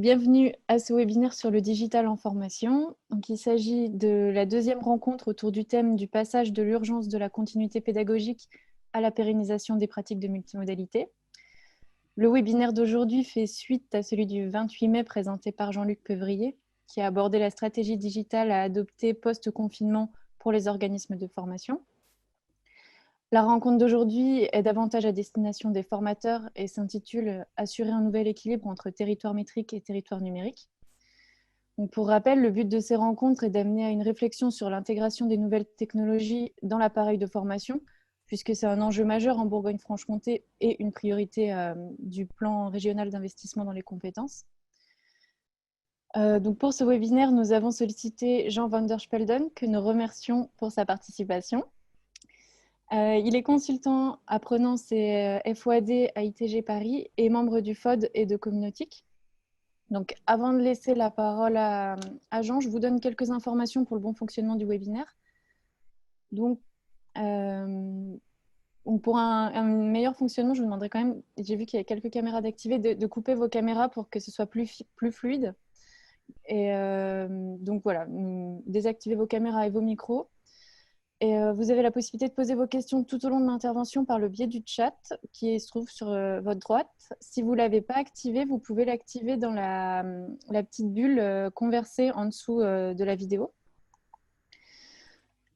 bienvenue à ce webinaire sur le digital en formation. Donc, il s'agit de la deuxième rencontre autour du thème du passage de l'urgence de la continuité pédagogique à la pérennisation des pratiques de multimodalité. Le webinaire d'aujourd'hui fait suite à celui du 28 mai présenté par Jean-Luc Peuvrier, qui a abordé la stratégie digitale à adopter post-confinement pour les organismes de formation. La rencontre d'aujourd'hui est davantage à destination des formateurs et s'intitule « Assurer un nouvel équilibre entre territoire métrique et territoire numérique ». Donc, pour rappel, le but de ces rencontres est d'amener à une réflexion sur l'intégration des nouvelles technologies dans l'appareil de formation, puisque c'est un enjeu majeur en Bourgogne-Franche-Comté et une priorité du plan régional d'investissement dans les compétences. Donc pour ce webinaire, nous avons sollicité Jean van der Spelden, que nous remercions pour sa participation. Il est consultant apprenant FOAD à ITG Paris et membre du FOD et de Communautique. Donc, avant de laisser la parole à Jean, je vous donne quelques informations pour le bon fonctionnement du webinaire. Donc, pour un meilleur fonctionnement, je vous demanderai quand même, j'ai vu qu'il y a quelques caméras d'activer, de couper vos caméras pour que ce soit plus fluide. Et donc voilà, désactivez vos caméras et vos micros. Et vous avez la possibilité de poser vos questions tout au long de l'intervention par le biais du chat qui se trouve sur votre droite. Si vous ne l'avez pas activé, vous pouvez l'activer dans la petite bulle conversée en dessous de la vidéo.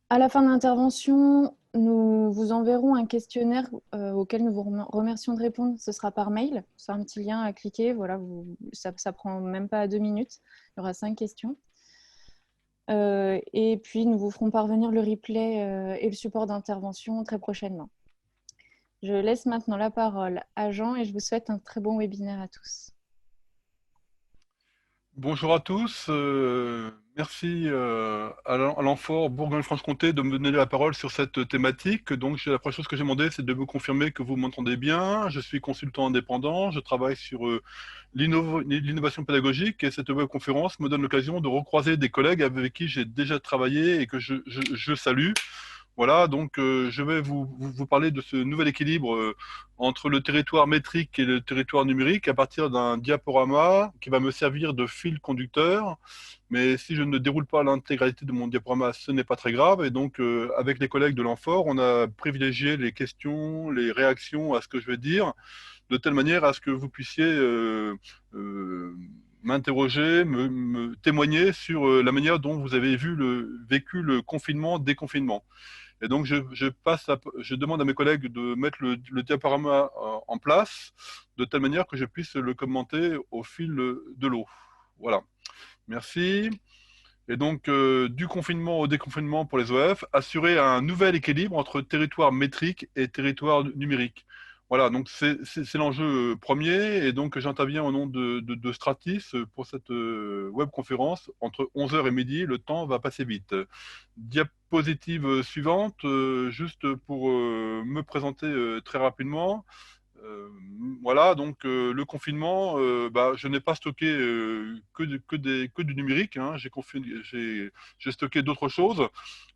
À la fin de l'intervention, nous vous enverrons un questionnaire auquel nous vous remercions de répondre. Ce sera par mail. C'est un petit lien à cliquer. Voilà, ça ne prend même pas 2 minutes. Il y aura 5 questions. Et puis, nous vous ferons parvenir le replay et le support d'intervention très prochainement. Je laisse maintenant la parole à Jean et je vous souhaite un très bon webinaire à tous. Bonjour à tous, merci à l'Amphore Bourgogne-Franche-Comté de me donner la parole sur cette thématique. Donc la première chose que j'ai demandé, c'est de me confirmer que vous m'entendez bien. Je suis consultant indépendant, je travaille sur l'innovation pédagogique et cette webconférence me donne l'occasion de recroiser des collègues avec qui j'ai déjà travaillé et que je salue. Voilà, donc je vais vous parler de ce nouvel équilibre entre le territoire métrique et le territoire numérique à partir d'un diaporama qui va me servir de fil conducteur. Mais si je ne déroule pas l'intégralité de mon diaporama, ce n'est pas très grave. Et donc, avec les collègues de l'Amphore, on a privilégié les questions, les réactions à ce que je vais dire, de telle manière à ce que vous puissiez m'interroger, me témoigner sur la manière dont vous avez vécu le confinement, déconfinement. Et donc, je demande à mes collègues de mettre le diaporama en place, de telle manière que je puisse le commenter au fil de l'eau. Voilà. Merci. Et donc, du confinement au déconfinement pour les OF, assurer un nouvel équilibre entre territoire métrique et territoire numérique. Voilà, donc c'est l'enjeu premier. Et donc, j'interviens au nom de Stratis pour cette webconférence. Entre 11 h et midi, le temps va passer vite. Diapositive suivante, juste pour me présenter très rapidement. Voilà, donc le confinement, je n'ai pas stocké que du numérique, hein. J'ai stocké d'autres choses.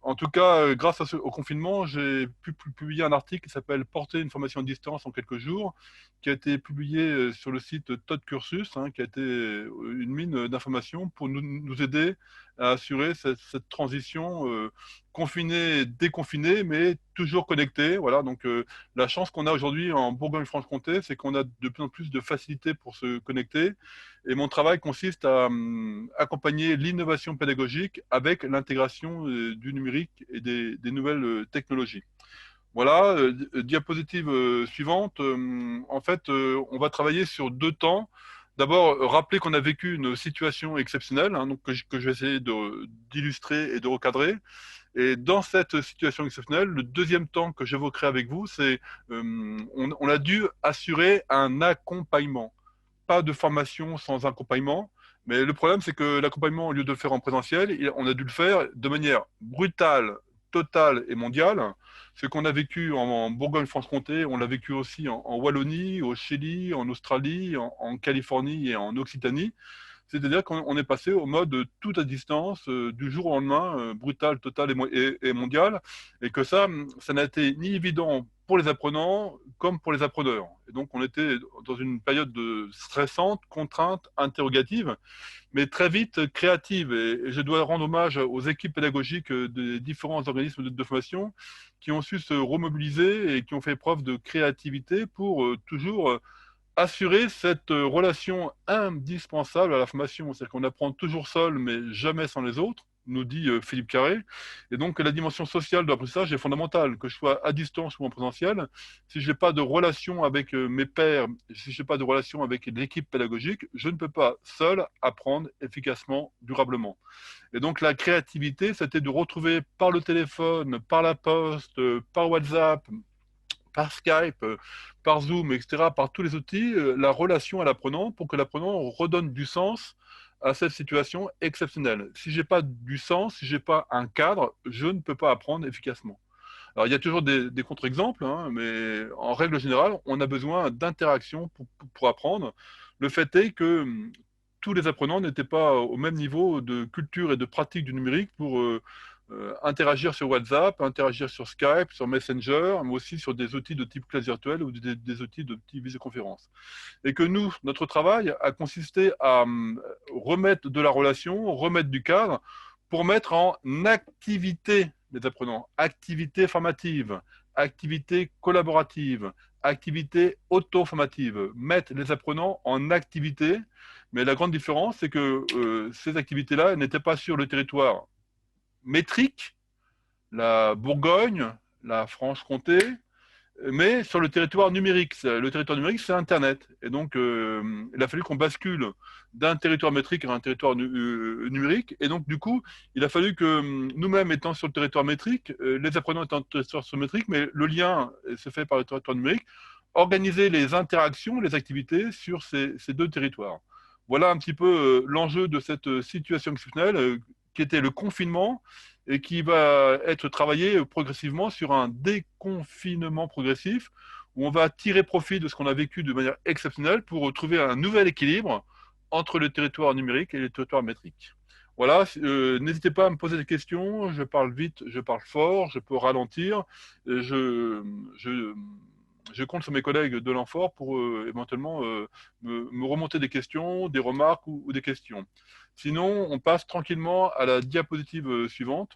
En tout cas, grâce au confinement, j'ai pu publier un article qui s'appelle « Porter une formation à distance en quelques jours », qui a été publié sur le site Todd Cursus, hein, qui a été une mine d'informations pour nous aider à assurer cette transition confinée, déconfinée, mais toujours connectée. Voilà, donc la chance qu'on a aujourd'hui en Bourgogne-Franche-Comté, c'est qu'on a de plus en plus de facilité pour se connecter. Et mon travail consiste à accompagner l'innovation pédagogique avec l'intégration du numérique et des nouvelles technologies. Voilà, diapositive suivante. En fait, on va travailler sur 2 temps. D'abord, rappeler qu'on a vécu une situation exceptionnelle, hein, donc que je vais essayer d'illustrer et de recadrer. Et dans cette situation exceptionnelle, le deuxième temps que j'évoquerai avec vous, c'est on a dû assurer un accompagnement. Pas de formation sans accompagnement. Mais le problème, c'est que l'accompagnement, au lieu de le faire en présentiel, on a dû le faire de manière brutale, totale et mondiale. Ce qu'on a vécu en Bourgogne-Franche-Comté, on l'a vécu aussi en Wallonie, au Chili, en Australie, en Californie et en Occitanie. C'est-à-dire qu'on est passé au mode tout à distance, du jour au lendemain, brutal, total et mondial, et que ça n'a été ni évident pour les apprenants comme pour les appreneurs. Et donc, on était dans une période stressante, contrainte, interrogative, mais très vite créative. Et je dois rendre hommage aux équipes pédagogiques des différents organismes de formation qui ont su se remobiliser et qui ont fait preuve de créativité pour toujours assurer cette relation indispensable à la formation. C'est-à-dire qu'on apprend toujours seul, mais jamais sans les autres, nous dit Philippe Carré. Et donc, la dimension sociale de l'apprentissage est fondamentale, que je sois à distance ou en présentiel. Si je n'ai pas de relation avec mes pairs, si je n'ai pas de relation avec l'équipe pédagogique, je ne peux pas seul apprendre efficacement, durablement. Et donc, la créativité, c'était de retrouver par le téléphone, par la poste, par WhatsApp, par Skype, par Zoom, etc., par tous les outils, la relation à l'apprenant pour que l'apprenant redonne du sens à cette situation exceptionnelle. Si je n'ai pas du sens, si je n'ai pas un cadre, je ne peux pas apprendre efficacement. Alors, il y a toujours des contre-exemples, hein, mais en règle générale, on a besoin d'interaction pour apprendre. Le fait est que tous les apprenants n'étaient pas au même niveau de culture et de pratique du numérique pour interagir sur WhatsApp, interagir sur Skype, sur Messenger, mais aussi sur des outils de type classe virtuelle ou des outils de type visioconférence. Et que nous, notre travail a consisté à remettre de la relation, remettre du cadre, pour mettre en activité les apprenants, activité formative, activité collaborative, activité auto-formative, mettre les apprenants en activité. Mais la grande différence, c'est que ces activités-là n'étaient pas sur le territoire métrique, la Bourgogne, la Franche-Comté, mais sur le territoire numérique. Le territoire numérique, c'est Internet. Et donc, il a fallu qu'on bascule d'un territoire métrique à un territoire numérique. Et donc, du coup, il a fallu que nous-mêmes, étant sur le territoire métrique, les apprenants étant sur le territoire métrique, mais le lien se fait par le territoire numérique, organiser les interactions, les activités sur ces deux territoires. Voilà un petit peu l'enjeu de cette situation exceptionnelle qui était le confinement et qui va être travaillé progressivement sur un déconfinement progressif où on va tirer profit de ce qu'on a vécu de manière exceptionnelle pour trouver un nouvel équilibre entre le territoire numérique et le territoire métrique. Voilà, n'hésitez pas à me poser des questions, je parle vite, je parle fort, je peux ralentir, je, je compte sur mes collègues de l'Infor pour éventuellement me remonter des questions, des remarques ou des questions. Sinon, on passe tranquillement à la diapositive suivante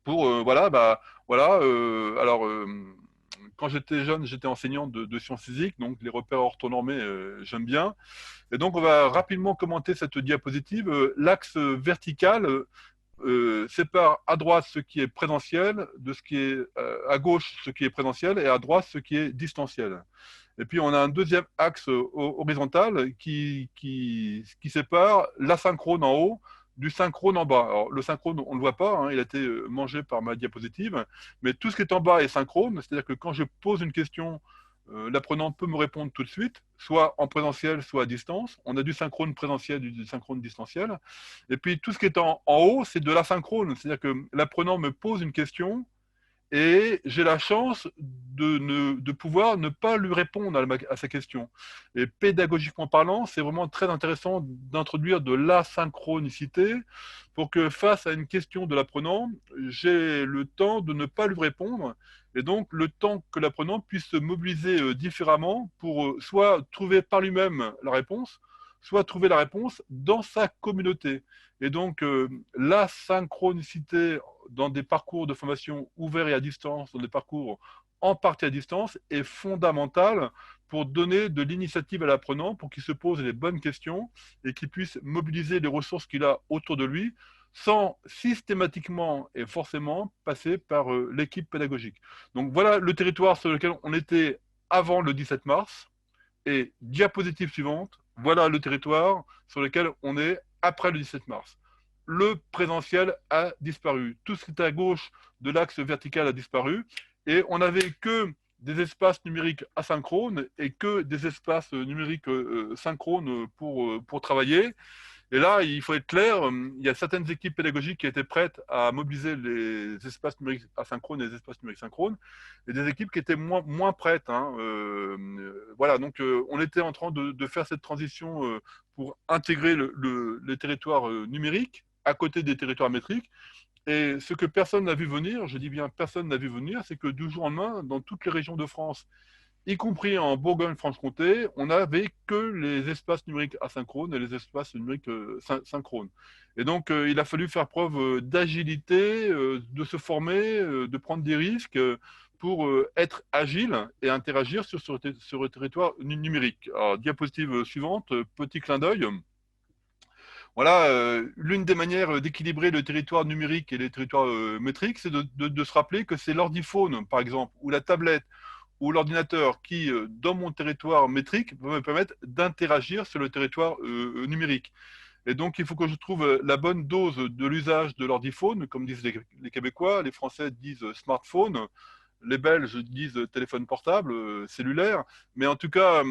pour alors quand j'étais jeune, j'étais enseignant de sciences physiques, donc les repères orthonormés, j'aime bien. Et donc on va rapidement commenter cette diapositive. L'axe vertical sépare à droite ce qui est présentiel de ce qui est à gauche ce qui est présentiel et à droite ce qui est distanciel. Et puis on a un deuxième axe horizontal qui sépare l'asynchrone en haut du synchrone en bas. Alors, le synchrone, on ne le voit pas, hein, il a été mangé par ma diapositive, mais tout ce qui est en bas est synchrone, c'est-à-dire que quand je pose une question, l'apprenant peut me répondre tout de suite, soit en présentiel, soit à distance. On a du synchrone présentiel, du synchrone distanciel. Et puis tout ce qui est en haut, c'est de l'asynchrone, c'est-à-dire que l'apprenant me pose une question, et j'ai la chance de pouvoir ne pas lui répondre à sa question. Et pédagogiquement parlant, c'est vraiment très intéressant d'introduire de l'asynchronicité pour que face à une question de l'apprenant, j'ai le temps de ne pas lui répondre et donc le temps que l'apprenant puisse se mobiliser différemment pour soit trouver par lui-même la réponse, soit trouver la réponse dans sa communauté. Et donc, la synchronicité dans des parcours de formation ouverts et à distance, dans des parcours en partie à distance, est fondamentale pour donner de l'initiative à l'apprenant, pour qu'il se pose les bonnes questions et qu'il puisse mobiliser les ressources qu'il a autour de lui, sans systématiquement et forcément passer par l'équipe pédagogique. Donc voilà le territoire sur lequel on était avant le 17 mars. Et diapositive suivante, voilà le territoire sur lequel on est après le 17 mars. Le présentiel a disparu. Tout ce qui est à gauche de l'axe vertical a disparu. Et on n'avait que des espaces numériques asynchrones et que des espaces numériques synchrones pour travailler. Et là, il faut être clair, il y a certaines équipes pédagogiques qui étaient prêtes à mobiliser les espaces numériques asynchrones et les espaces numériques synchrones, et des équipes qui étaient moins prêtes, hein. Voilà, donc on était en train de faire cette transition pour intégrer les territoires numériques à côté des territoires métriques. Et ce que personne n'a vu venir, je dis bien personne n'a vu venir, c'est que du jour au lendemain, dans toutes les régions de France, y compris en Bourgogne-Franche-Comté, on n'avait que les espaces numériques asynchrones et les espaces numériques synchrones. Et donc, il a fallu faire preuve d'agilité, de se former, de prendre des risques pour être agile et interagir sur le territoire numérique. Alors, diapositive suivante, petit clin d'œil. Voilà, l'une des manières d'équilibrer le territoire numérique et les territoires métriques, c'est de se rappeler que c'est l'ordiphone, par exemple, ou la tablette, ou l'ordinateur qui, dans mon territoire métrique, va me permettre d'interagir sur le territoire numérique. Et donc, il faut que je trouve la bonne dose de l'usage de l'ordiphone, comme disent les Québécois, les Français disent smartphone, les Belges disent téléphone portable, cellulaire, mais en tout cas,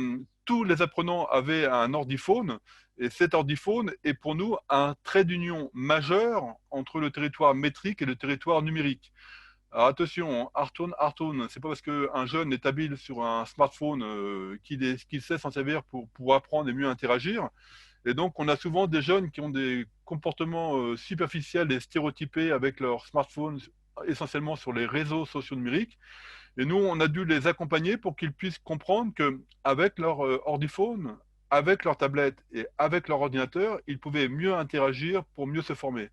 tous les apprenants avaient un ordiphone, et cet ordiphone est pour nous un trait d'union majeur entre le territoire métrique et le territoire numérique. Alors attention, Artoon, c'est pas parce qu'un jeune est habile sur un smartphone qu'il sait s'en servir pour apprendre et mieux interagir. Et donc, on a souvent des jeunes qui ont des comportements superficiels et stéréotypés avec leur smartphone, essentiellement sur les réseaux sociaux numériques. Et nous, on a dû les accompagner pour qu'ils puissent comprendre qu'avec leur ordiphone, avec leur tablette et avec leur ordinateur, ils pouvaient mieux interagir pour mieux se former.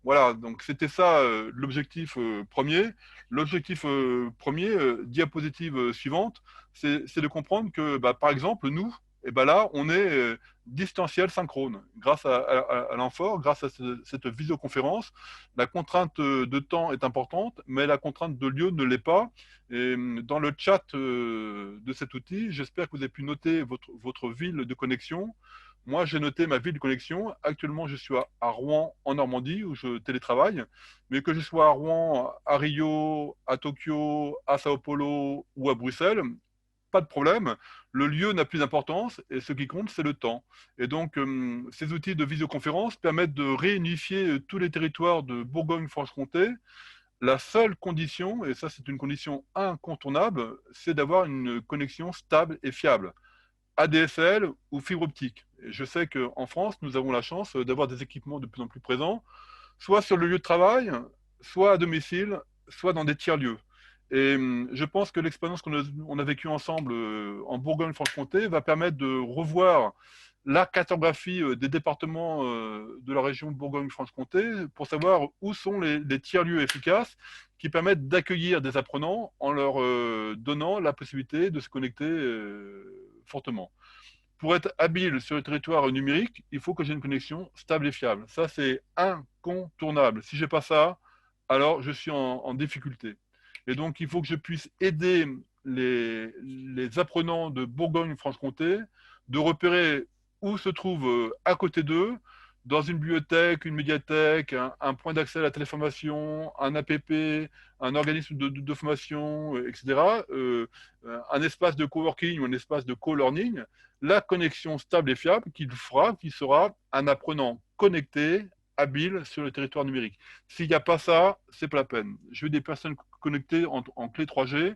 Voilà, donc c'était ça l'objectif premier. L'objectif premier, diapositive suivante, c'est de comprendre que, bah, par exemple, nous, et ben là, on est distanciel synchrone. Grâce à l'Amphore, grâce à cette visioconférence, la contrainte de temps est importante, mais la contrainte de lieu ne l'est pas. Et dans le chat de cet outil, j'espère que vous avez pu noter votre ville de connexion. Moi, j'ai noté ma ville de connexion. Actuellement, je suis à Rouen, en Normandie, où je télétravaille. Mais que je sois à Rouen, à Rio, à Tokyo, à Sao Paulo ou à Bruxelles, pas de problème. Le lieu n'a plus d'importance et ce qui compte, c'est le temps. Et donc, ces outils de visioconférence permettent de réunifier tous les territoires de Bourgogne-Franche-Comté. La seule condition, et ça c'est une condition incontournable, c'est d'avoir une connexion stable et fiable. ADSL ou fibre optique. Et je sais qu'en France, nous avons la chance d'avoir des équipements de plus en plus présents, soit sur le lieu de travail, soit à domicile, soit dans des tiers-lieux. Et je pense que l'expérience qu'on a vécue ensemble en Bourgogne-Franche-Comté va permettre de revoir la cartographie des départements de la région de Bourgogne-Franche-Comté pour savoir où sont les tiers-lieux efficaces qui permettent d'accueillir des apprenants en leur donnant la possibilité de se connecter fortement. Pour être habile sur le territoire numérique, il faut que j'ai une connexion stable et fiable. Ça, c'est incontournable. Si je n'ai pas ça, alors je suis en difficulté. Et donc, il faut que je puisse aider les apprenants de Bourgogne-Franche-Comté de repérer où se trouve à côté d'eux, dans une bibliothèque, une médiathèque, un point d'accès à la téléformation, un APP, un organisme de formation, etc., un espace de coworking ou un espace de co-learning, la connexion stable et fiable qu'il fera, qui sera un apprenant connecté, habile sur le territoire numérique. S'il n'y a pas ça, c'est pas la peine. Je veux des personnes connectées en clé 3G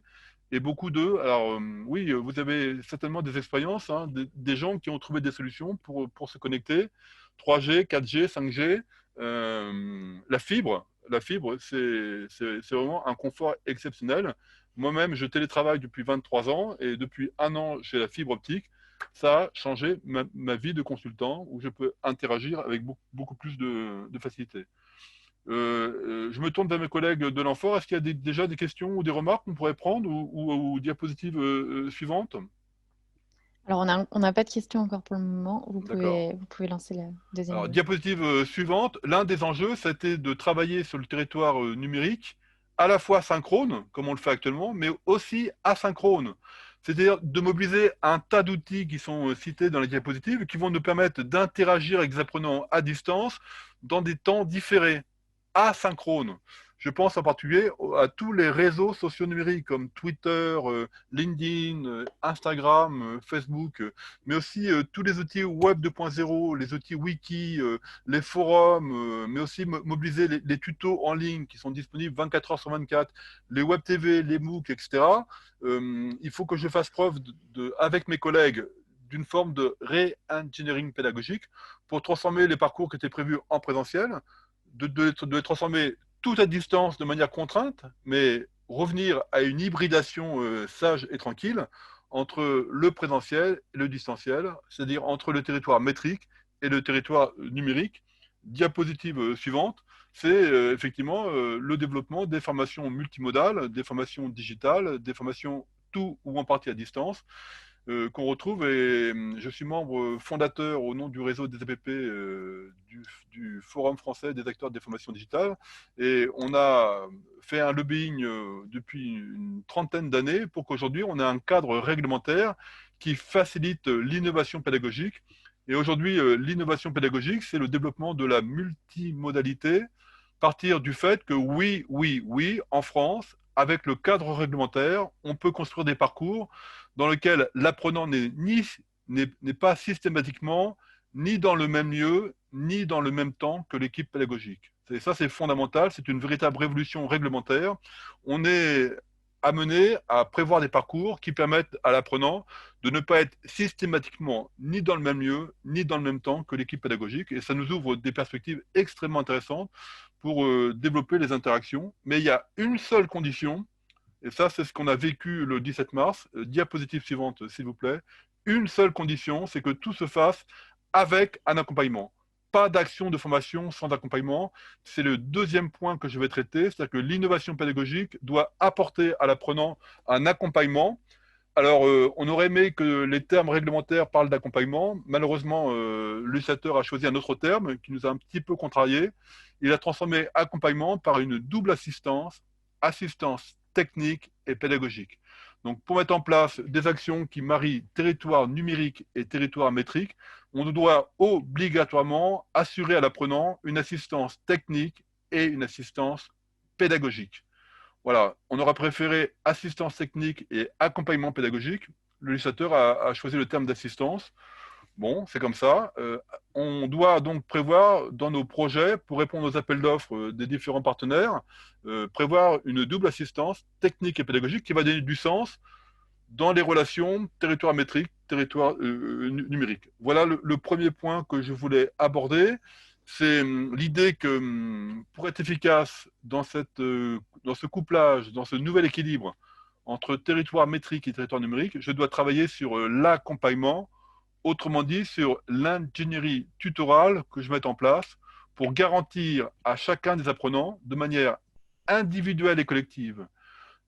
et beaucoup d'eux. Alors oui, vous avez certainement des expériences, hein, des gens qui ont trouvé des solutions pour se connecter. 3G, 4G, 5G, la fibre, c'est vraiment un confort exceptionnel. Moi-même, je télétravaille depuis 23 ans et depuis un an, j'ai la fibre optique. Ça a changé ma vie de consultant où je peux interagir avec beaucoup plus de facilité. Je me tourne vers mes collègues de l'Amphore. Est-ce qu'il y a déjà des questions ou des remarques qu'on pourrait prendre ou diapositives suivantes? Alors, on n'a pas de questions encore pour le moment. D'accord. Vous pouvez lancer la deuxième Alors, diapo. diapositive suivante. L'un des enjeux, c'était de travailler sur le territoire numérique, à la fois synchrone, comme on le fait actuellement, mais aussi asynchrone. C'est-à-dire de mobiliser un tas d'outils qui sont cités dans la diapositive, qui vont nous permettre d'interagir avec les apprenants à distance dans des temps différés, asynchrones. Je pense en particulier à tous les réseaux sociaux numériques comme Twitter, LinkedIn, Instagram, Facebook, mais aussi tous les outils Web 2.0, les outils Wiki, les forums, mais aussi mobiliser les tutos en ligne qui sont disponibles 24 heures sur 24, les Web TV, les MOOC, etc. Il faut que je fasse preuve, avec mes collègues, d'une forme de re-engineering pédagogique pour transformer les parcours qui étaient prévus en présentiel, de les transformer tout à distance de manière contrainte, mais revenir à une hybridation sage et tranquille entre le présentiel et le distanciel, c'est-à-dire entre le territoire métrique et le territoire numérique. Diapositive suivante, c'est effectivement le développement des formations multimodales, des formations digitales, des formations tout ou en partie à distance, qu'on retrouve. Et je suis membre fondateur au nom du réseau des APP du Forum français des acteurs des formations digitales. Et on a fait un lobbying depuis une trentaine d'années pour qu'aujourd'hui on ait un cadre réglementaire qui facilite l'innovation pédagogique. Et aujourd'hui, l'innovation pédagogique, c'est le développement de la multimodalité, partir du fait que oui, oui, oui, en France, avec le cadre réglementaire, on peut construire des parcours dans lequel l'apprenant n'est pas systématiquement ni dans le même lieu, ni dans le même temps que l'équipe pédagogique. Et ça, c'est fondamental, c'est une véritable révolution réglementaire. On est amené à prévoir des parcours qui permettent à l'apprenant de ne pas être systématiquement ni dans le même lieu, ni dans le même temps que l'équipe pédagogique. Et ça nous ouvre des perspectives extrêmement intéressantes pour développer les interactions. Mais il y a une seule condition, et ça, c'est ce qu'on a vécu le 17 mars. Diapositive suivante, s'il vous plaît. Une seule condition, c'est que tout se fasse avec un accompagnement. Pas d'action de formation sans accompagnement. C'est le deuxième point que je vais traiter, c'est-à-dire que l'innovation pédagogique doit apporter à l'apprenant un accompagnement. Alors, on aurait aimé que les termes réglementaires parlent d'accompagnement. Malheureusement, le législateur a choisi un autre terme qui nous a un petit peu contrariés. Il a transformé accompagnement par une double assistance, assistance technique et pédagogique. Donc, pour mettre en place des actions qui marient territoire numérique et territoire métrique, on doit obligatoirement assurer à l'apprenant une assistance technique et une assistance pédagogique. Voilà, on aura préféré assistance technique et accompagnement pédagogique. Le législateur a choisi le terme d'assistance. Bon, c'est comme ça. On doit donc prévoir dans nos projets, pour répondre aux appels d'offres des différents partenaires, prévoir une double assistance technique et pédagogique qui va donner du sens dans les relations territoire métrique, territoire numérique. Voilà le premier point que je voulais aborder. C'est l'idée que pour être efficace dans ce couplage, dans ce nouvel équilibre entre territoire métrique et territoire numérique, je dois travailler sur l'accompagnement, autrement dit sur l'ingénierie tutorale que je mette en place pour garantir à chacun des apprenants, de manière individuelle et collective,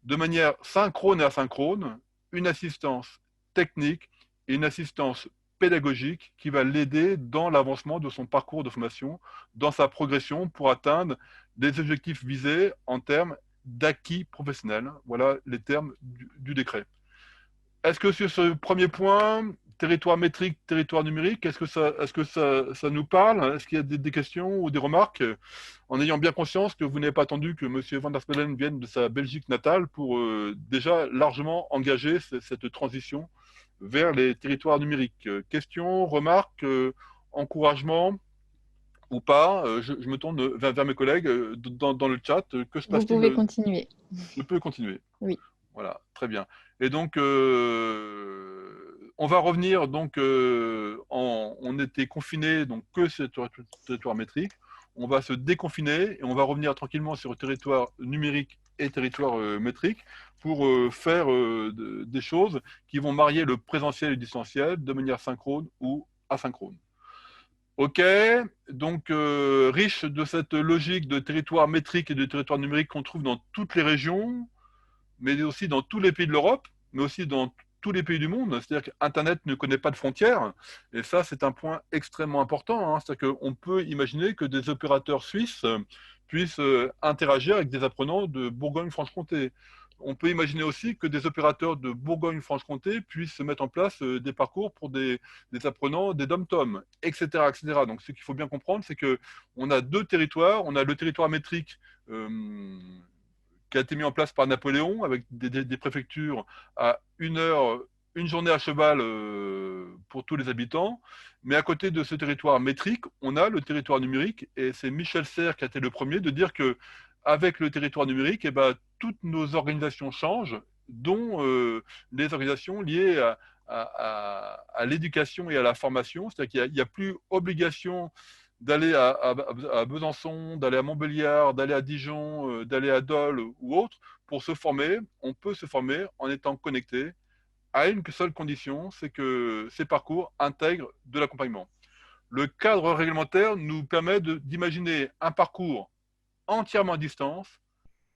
de manière synchrone et asynchrone, une assistance technique et une assistance pédagogique qui va l'aider dans l'avancement de son parcours de formation, dans sa progression pour atteindre des objectifs visés en termes d'acquis professionnels. Voilà les termes du décret. Est-ce que sur ce premier point, territoire métrique, territoire numérique, est-ce que ça nous parle? Est-ce qu'il y a des questions ou des remarques? En ayant bien conscience que vous n'avez pas attendu que M. Van der Spelen vienne de sa Belgique natale pour déjà largement engager cette transition vers les territoires numériques. Questions, remarques, encouragements ou pas? Je me tourne vers mes collègues dans le chat. Que se Vous passe-t-il? pouvez continuer. Je peux continuer. Oui. Voilà, très bien. Et donc, on va revenir, donc, on était confiné, donc que sur le territoire métrique. On va se déconfiner et on va revenir tranquillement sur le territoire numérique et territoire métrique pour faire des choses qui vont marier le présentiel et le distanciel de manière synchrone ou asynchrone. Ok, donc riche de cette logique de territoire métrique et de territoire numérique qu'on trouve dans toutes les régions, mais aussi dans tous les pays de l'Europe, mais aussi dans tous les pays du monde. C'est-à-dire qu'Internet ne connaît pas de frontières, et ça, c'est un point extrêmement important. Hein. C'est-à-dire qu'on peut imaginer que des opérateurs suisses puissent interagir avec des apprenants de Bourgogne-Franche-Comté. On peut imaginer aussi que des opérateurs de Bourgogne-Franche-Comté puissent mettre en place des parcours pour des apprenants des dom-tom, etc., etc. Donc, ce qu'il faut bien comprendre, c'est qu'on a deux territoires. On a le territoire métrique qui a été mis en place par Napoléon, avec des préfectures à une journée à cheval pour tous les habitants. Mais à côté de ce territoire métrique, on a le territoire numérique, et c'est Michel Serres qui a été le premier de dire que avec le territoire numérique, eh ben, toutes nos organisations changent, dont les organisations liées à l'éducation et à la formation. C'est-à-dire qu'il n'y a plus obligation d'aller à Besançon, d'aller à Montbéliard, d'aller à Dijon, d'aller à Dole ou autre, pour se former. On peut se former en étant connecté à une seule condition, c'est que ces parcours intègrent de l'accompagnement. Le cadre réglementaire nous permet d'imaginer un parcours entièrement à distance,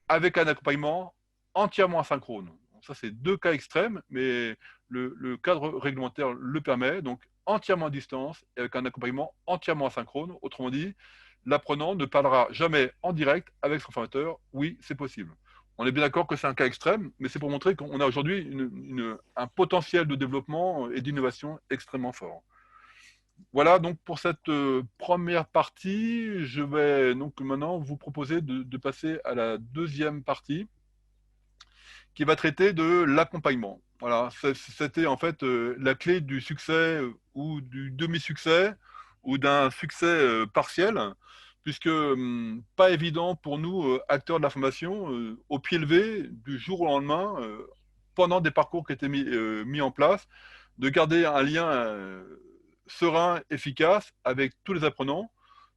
avec un accompagnement entièrement asynchrone. Ça, c'est deux cas extrêmes, mais le cadre réglementaire le permet, donc entièrement à distance et avec un accompagnement entièrement asynchrone. Autrement dit, l'apprenant ne parlera jamais en direct avec son formateur. Oui, c'est possible. On est bien d'accord que c'est un cas extrême, mais c'est pour montrer qu'on a aujourd'hui un potentiel de développement et d'innovation extrêmement fort. Voilà donc pour cette première partie. Je vais donc maintenant vous proposer de passer à la deuxième partie qui va traiter de l'accompagnement. Voilà, c'était en fait la clé du succès ou du demi-succès ou d'un succès partiel, puisque pas évident pour nous, acteurs de la formation, au pied levé, du jour au lendemain, pendant des parcours qui étaient mis en place, de garder un lien serein, efficace avec tous les apprenants,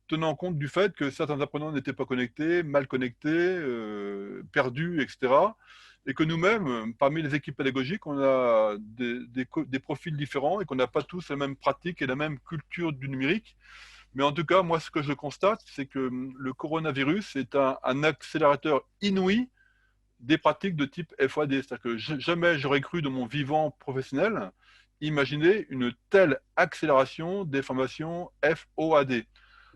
tenant compte du fait que certains apprenants n'étaient pas connectés, mal connectés, perdus, etc. Et que nous-mêmes, parmi les équipes pédagogiques, on a des profils différents et qu'on n'a pas tous la même pratique et la même culture du numérique. Mais en tout cas, moi, ce que je constate, c'est que le coronavirus est un accélérateur inouï des pratiques de type FOAD. C'est-à-dire que jamais j'aurais cru de mon vivant professionnel imaginer une telle accélération des formations FOAD.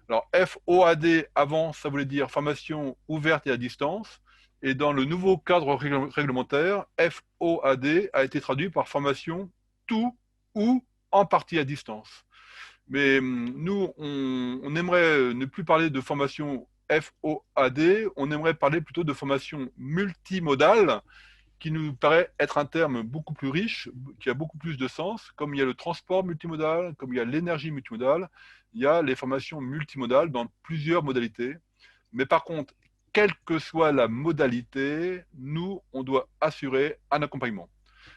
Alors, FOAD, avant, ça voulait dire formation ouverte et à distance. Et dans le nouveau cadre réglementaire, FOAD a été traduit par formation tout ou en partie à distance. Mais nous, on aimerait ne plus parler de formation FOAD, on aimerait parler plutôt de formation multimodale, qui nous paraît être un terme beaucoup plus riche, qui a beaucoup plus de sens. Comme il y a le transport multimodal, comme il y a l'énergie multimodale, il y a les formations multimodales dans plusieurs modalités. Mais par contre, quelle que soit la modalité, nous, on doit assurer un accompagnement.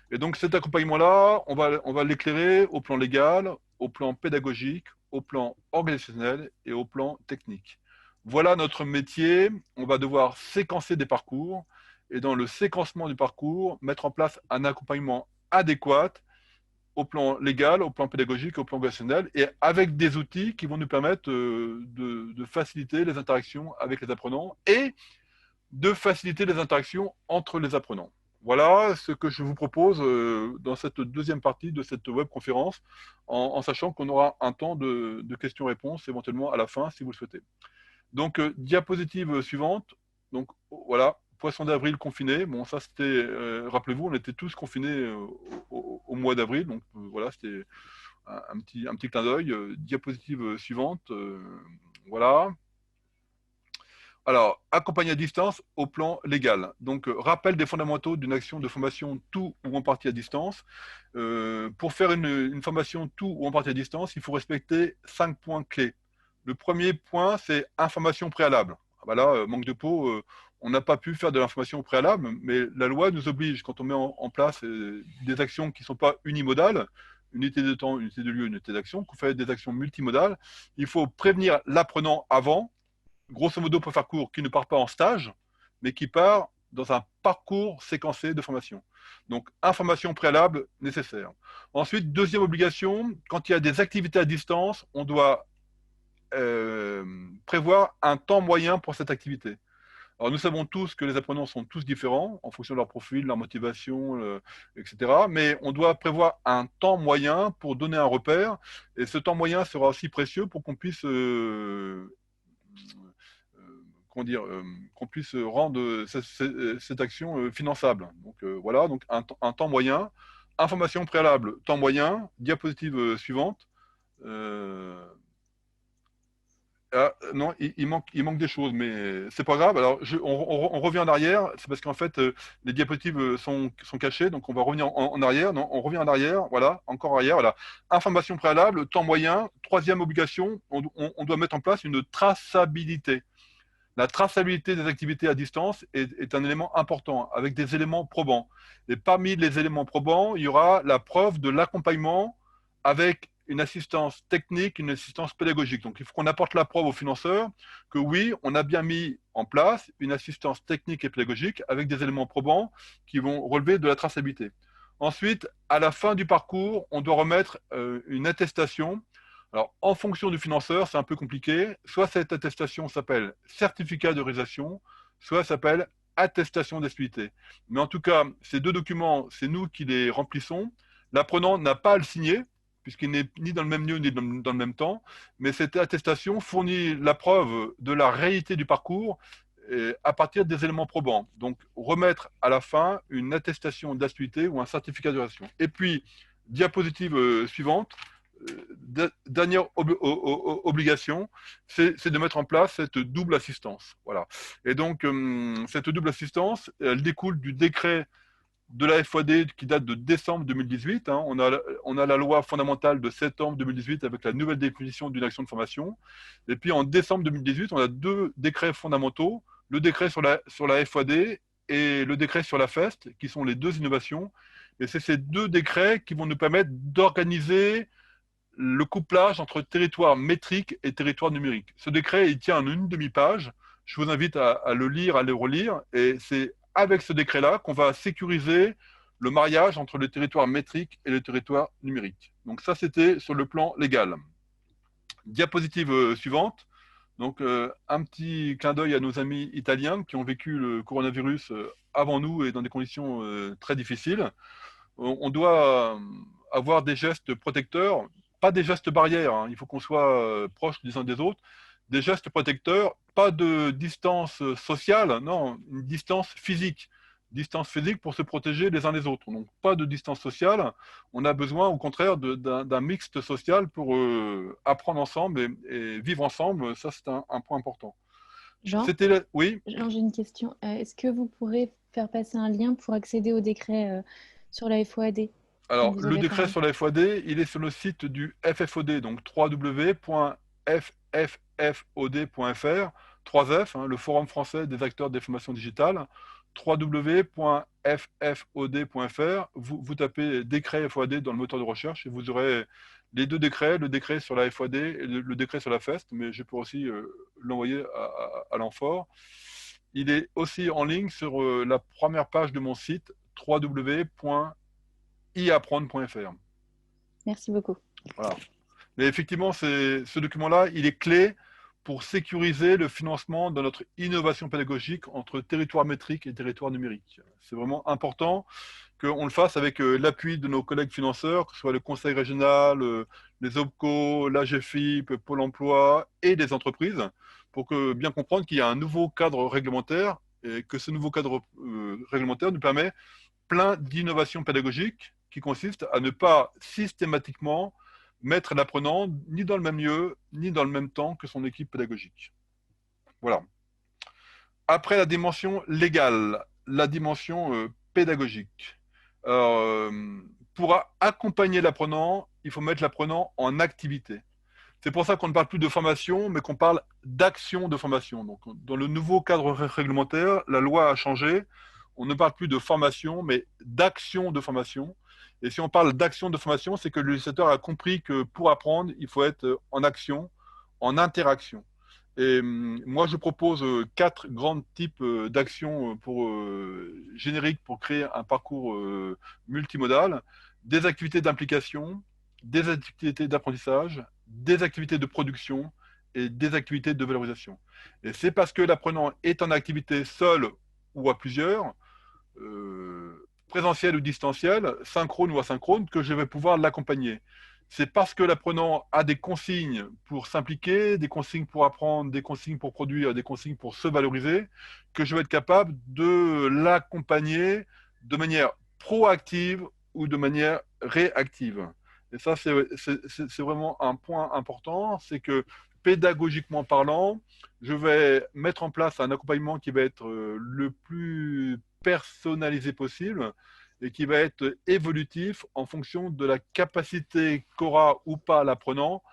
Et donc cet accompagnement-là, on va l'éclairer au plan légal, au plan pédagogique, au plan organisationnel et au plan technique. Voilà notre métier. On va devoir séquencer des parcours et dans le séquencement du parcours, mettre en place un accompagnement adéquat au plan légal, au plan pédagogique, au plan organisationnel et avec des outils qui vont nous permettre de faciliter les interactions avec les apprenants et de faciliter les interactions entre les apprenants. Voilà ce que je vous propose dans cette deuxième partie de cette webconférence, en sachant qu'on aura un temps de questions-réponses éventuellement à la fin si vous le souhaitez. Donc, diapositive suivante. Donc, voilà, poisson d'avril confiné. Bon, ça c'était, rappelez-vous, on était tous confinés au mois d'avril. Donc, voilà, c'était un petit clin d'œil. Diapositive suivante. Voilà. Alors, accompagner à distance au plan légal. Donc, rappel des fondamentaux d'une action de formation tout ou en partie à distance. Pour faire une formation tout ou en partie à distance, il faut respecter 5 points clés. Le premier point, c'est information préalable. Ah bah là, manque de peau, on n'a pas pu faire de l'information préalable, mais la loi nous oblige, quand on met en place des actions qui ne sont pas unimodales, unité de temps, unité de lieu, unité d'action, qu'on fait des actions multimodales, il faut prévenir l'apprenant avant, grosso modo pour faire court, qui ne part pas en stage, mais qui part dans un parcours séquencé de formation. Donc, information préalable nécessaire. Ensuite, deuxième obligation, quand il y a des activités à distance, on doit prévoir un temps moyen pour cette activité. Alors, nous savons tous que les apprenants sont tous différents en fonction de leur profil, leur motivation, etc. Mais on doit prévoir un temps moyen pour donner un repère. Et ce temps moyen sera aussi précieux pour qu'on puisse qu'on puisse rendre cette action finançable. Donc voilà, donc un temps moyen, information préalable, temps moyen, diapositive suivante. Non, il manque des choses, mais c'est pas grave. Alors, on revient en arrière. C'est parce qu'en fait, les diapositives sont cachées, donc on va revenir en arrière. Non, on revient en arrière. Voilà, encore arrière. Voilà. Information préalable, temps moyen. Troisième obligation, on doit mettre en place une traçabilité. La traçabilité des activités à distance est un élément important, avec des éléments probants. Et parmi les éléments probants, il y aura la preuve de l'accompagnement avec une assistance technique, une assistance pédagogique. Donc, il faut qu'on apporte la preuve aux financeurs que oui, on a bien mis en place une assistance technique et pédagogique avec des éléments probants qui vont relever de la traçabilité. Ensuite, à la fin du parcours, on doit remettre une attestation. Alors, en fonction du financeur, c'est un peu compliqué. Soit cette attestation s'appelle certificat de réalisation, soit s'appelle attestation d'activité. Mais en tout cas, ces deux documents, c'est nous qui les remplissons. L'apprenant n'a pas à le signer, puisqu'il n'est ni dans le même lieu ni dans le même temps, mais cette attestation fournit la preuve de la réalité du parcours à partir des éléments probants. Donc, remettre à la fin une attestation d'assiduité ou un certificat de relation. Et puis, diapositive suivante, dernière obligation, c'est de mettre en place cette double assistance. Voilà. Et donc, cette double assistance, elle découle du décret de la FOD qui date de décembre 2018. Hein. On a la loi fondamentale de septembre 2018 avec la nouvelle définition d'une action de formation. Et puis en décembre 2018, on a deux décrets fondamentaux, le décret sur la FOD et le décret sur la FEST, qui sont les deux innovations. Et c'est ces deux décrets qui vont nous permettre d'organiser le couplage entre territoire métrique et territoire numérique. Ce décret, il tient en une demi-page. Je vous invite à le lire, à le relire. Et c'est avec ce décret-là qu'on va sécuriser le mariage entre le territoire métrique et le territoire numérique. Donc ça, c'était sur le plan légal. Diapositive suivante. Donc un petit clin d'œil à nos amis italiens qui ont vécu le coronavirus avant nous et dans des conditions très difficiles. On doit avoir des gestes protecteurs, pas des gestes barrières, hein. Il faut qu'on soit proche des uns des autres, des gestes protecteurs, pas de distance sociale, non, une distance physique. Distance physique pour se protéger les uns les autres. Donc pas de distance sociale, on a besoin au contraire d'un mixte social pour apprendre ensemble et vivre ensemble, ça c'est un point important. Jean, Oui. Jean, j'ai une question. Est-ce que vous pourrez faire passer un lien pour accéder au décret sur la FOAD dont Alors, vous le avez décret parlé? sur la FOD, il est sur le site du FFOD, donc www.fffod.fr, 3F, hein, le Forum français des acteurs des formations digitales, www.ffod.fr. Vous tapez décret FOAD dans le moteur de recherche et vous aurez les deux décrets, le décret sur la FOAD et le décret sur la FEST, mais je peux aussi l'envoyer à l'Amphore. Il est aussi en ligne sur la première page de mon site, www.iapprendre.fr. Merci beaucoup. Voilà. Mais effectivement, ce document-là, il est clé pour sécuriser le financement de notre innovation pédagogique entre territoire métrique et territoire numérique. C'est vraiment important qu'on le fasse avec l'appui de nos collègues financeurs, que ce soit le Conseil régional, les OPCO, l'AGFIP, Pôle emploi et des entreprises, pour bien comprendre qu'il y a un nouveau cadre réglementaire et que ce nouveau cadre réglementaire nous permet plein d'innovations pédagogiques qui consistent à ne pas systématiquement mettre l'apprenant ni dans le même lieu, ni dans le même temps que son équipe pédagogique. Voilà. Après la dimension légale, la dimension pédagogique. Alors, pour accompagner l'apprenant, il faut mettre l'apprenant en activité. C'est pour ça qu'on ne parle plus de formation, mais qu'on parle d'action de formation. Donc, dans le nouveau cadre réglementaire, la loi a changé. On ne parle plus de formation, mais d'action de formation. Et si on parle d'action de formation, c'est que le législateur a compris que pour apprendre, il faut être en action, en interaction. Et moi, je propose 4 grands types d'actions génériques pour créer un parcours multimodal. Des activités d'implication, des activités d'apprentissage, des activités de production et des activités de valorisation. Et c'est parce que l'apprenant est en activité seul ou à plusieurs, présentiel ou distanciel, synchrone ou asynchrone, que je vais pouvoir l'accompagner. C'est parce que l'apprenant a des consignes pour s'impliquer, des consignes pour apprendre, des consignes pour produire, des consignes pour se valoriser, que je vais être capable de l'accompagner de manière proactive ou de manière réactive. Et ça, c'est vraiment un point important, c'est que pédagogiquement parlant, je vais mettre en place un accompagnement qui va être le plus personnalisé possible et qui va être évolutif en fonction de la capacité qu'aura ou pas l'apprenant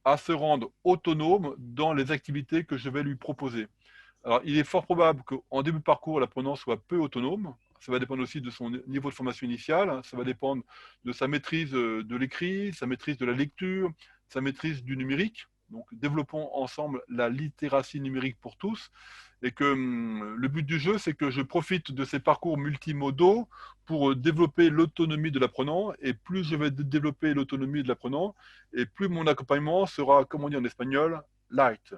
à se rendre autonome dans les activités que je vais lui proposer. Alors, il est fort probable qu'en début de parcours, l'apprenant soit peu autonome. ça va dépendre aussi de son niveau de formation initiale, hein, ça va dépendre de sa maîtrise de l'écrit, sa maîtrise de la lecture, sa maîtrise du numérique. Donc, développons ensemble la littératie numérique pour tous. Et que le but du jeu, c'est que je profite de ces parcours multimodaux pour développer l'autonomie de l'apprenant. Et plus je vais développer l'autonomie de l'apprenant, et plus mon accompagnement sera, comme on dit en espagnol, light.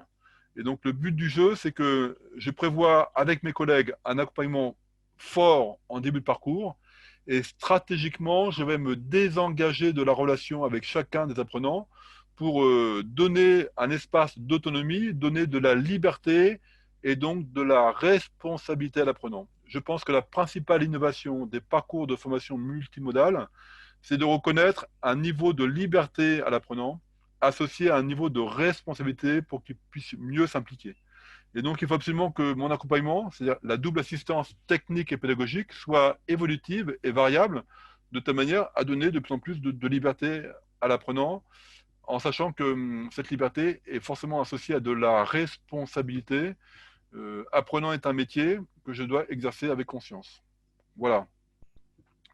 Et donc, le but du jeu, c'est que je prévois avec mes collègues un accompagnement fort en début de parcours. Et stratégiquement, je vais me désengager de la relation avec chacun des apprenants pour donner un espace d'autonomie, donner de la liberté et donc de la responsabilité à l'apprenant. Je pense que la principale innovation des parcours de formation multimodale, c'est de reconnaître un niveau de liberté à l'apprenant associé à un niveau de responsabilité pour qu'il puisse mieux s'impliquer. Et donc, il faut absolument que mon accompagnement, c'est-à-dire la double assistance technique et pédagogique, soit évolutive et variable, de telle manière à donner de plus en plus de liberté à l'apprenant, en sachant que cette liberté est forcément associée à de la responsabilité. Apprenant est un métier que je dois exercer avec conscience. Voilà.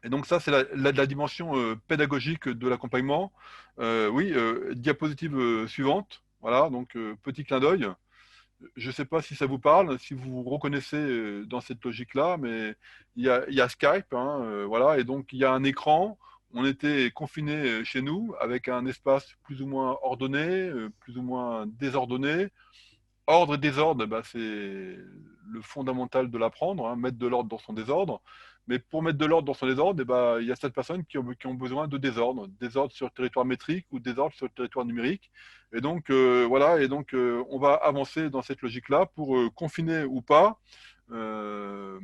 Et donc ça, c'est la dimension pédagogique de l'accompagnement. Oui, diapositive suivante. Voilà, donc petit clin d'œil. Je ne sais pas si ça vous parle, si vous vous reconnaissez dans cette logique-là, mais il y a Skype, hein, voilà, et donc il y a un écran. On était confinés chez nous avec un espace plus ou moins ordonné, plus ou moins désordonné. Ordre et désordre, bah, c'est le fondamental de l'apprendre, hein, mettre de l'ordre dans son désordre. Mais pour mettre de l'ordre dans son désordre, eh ben, il y a certaines personnes qui ont besoin de désordre. Désordre sur le territoire métrique ou désordre sur le territoire numérique. Et donc, voilà, et donc on va avancer dans cette logique-là pour confiner ou pas. Euh,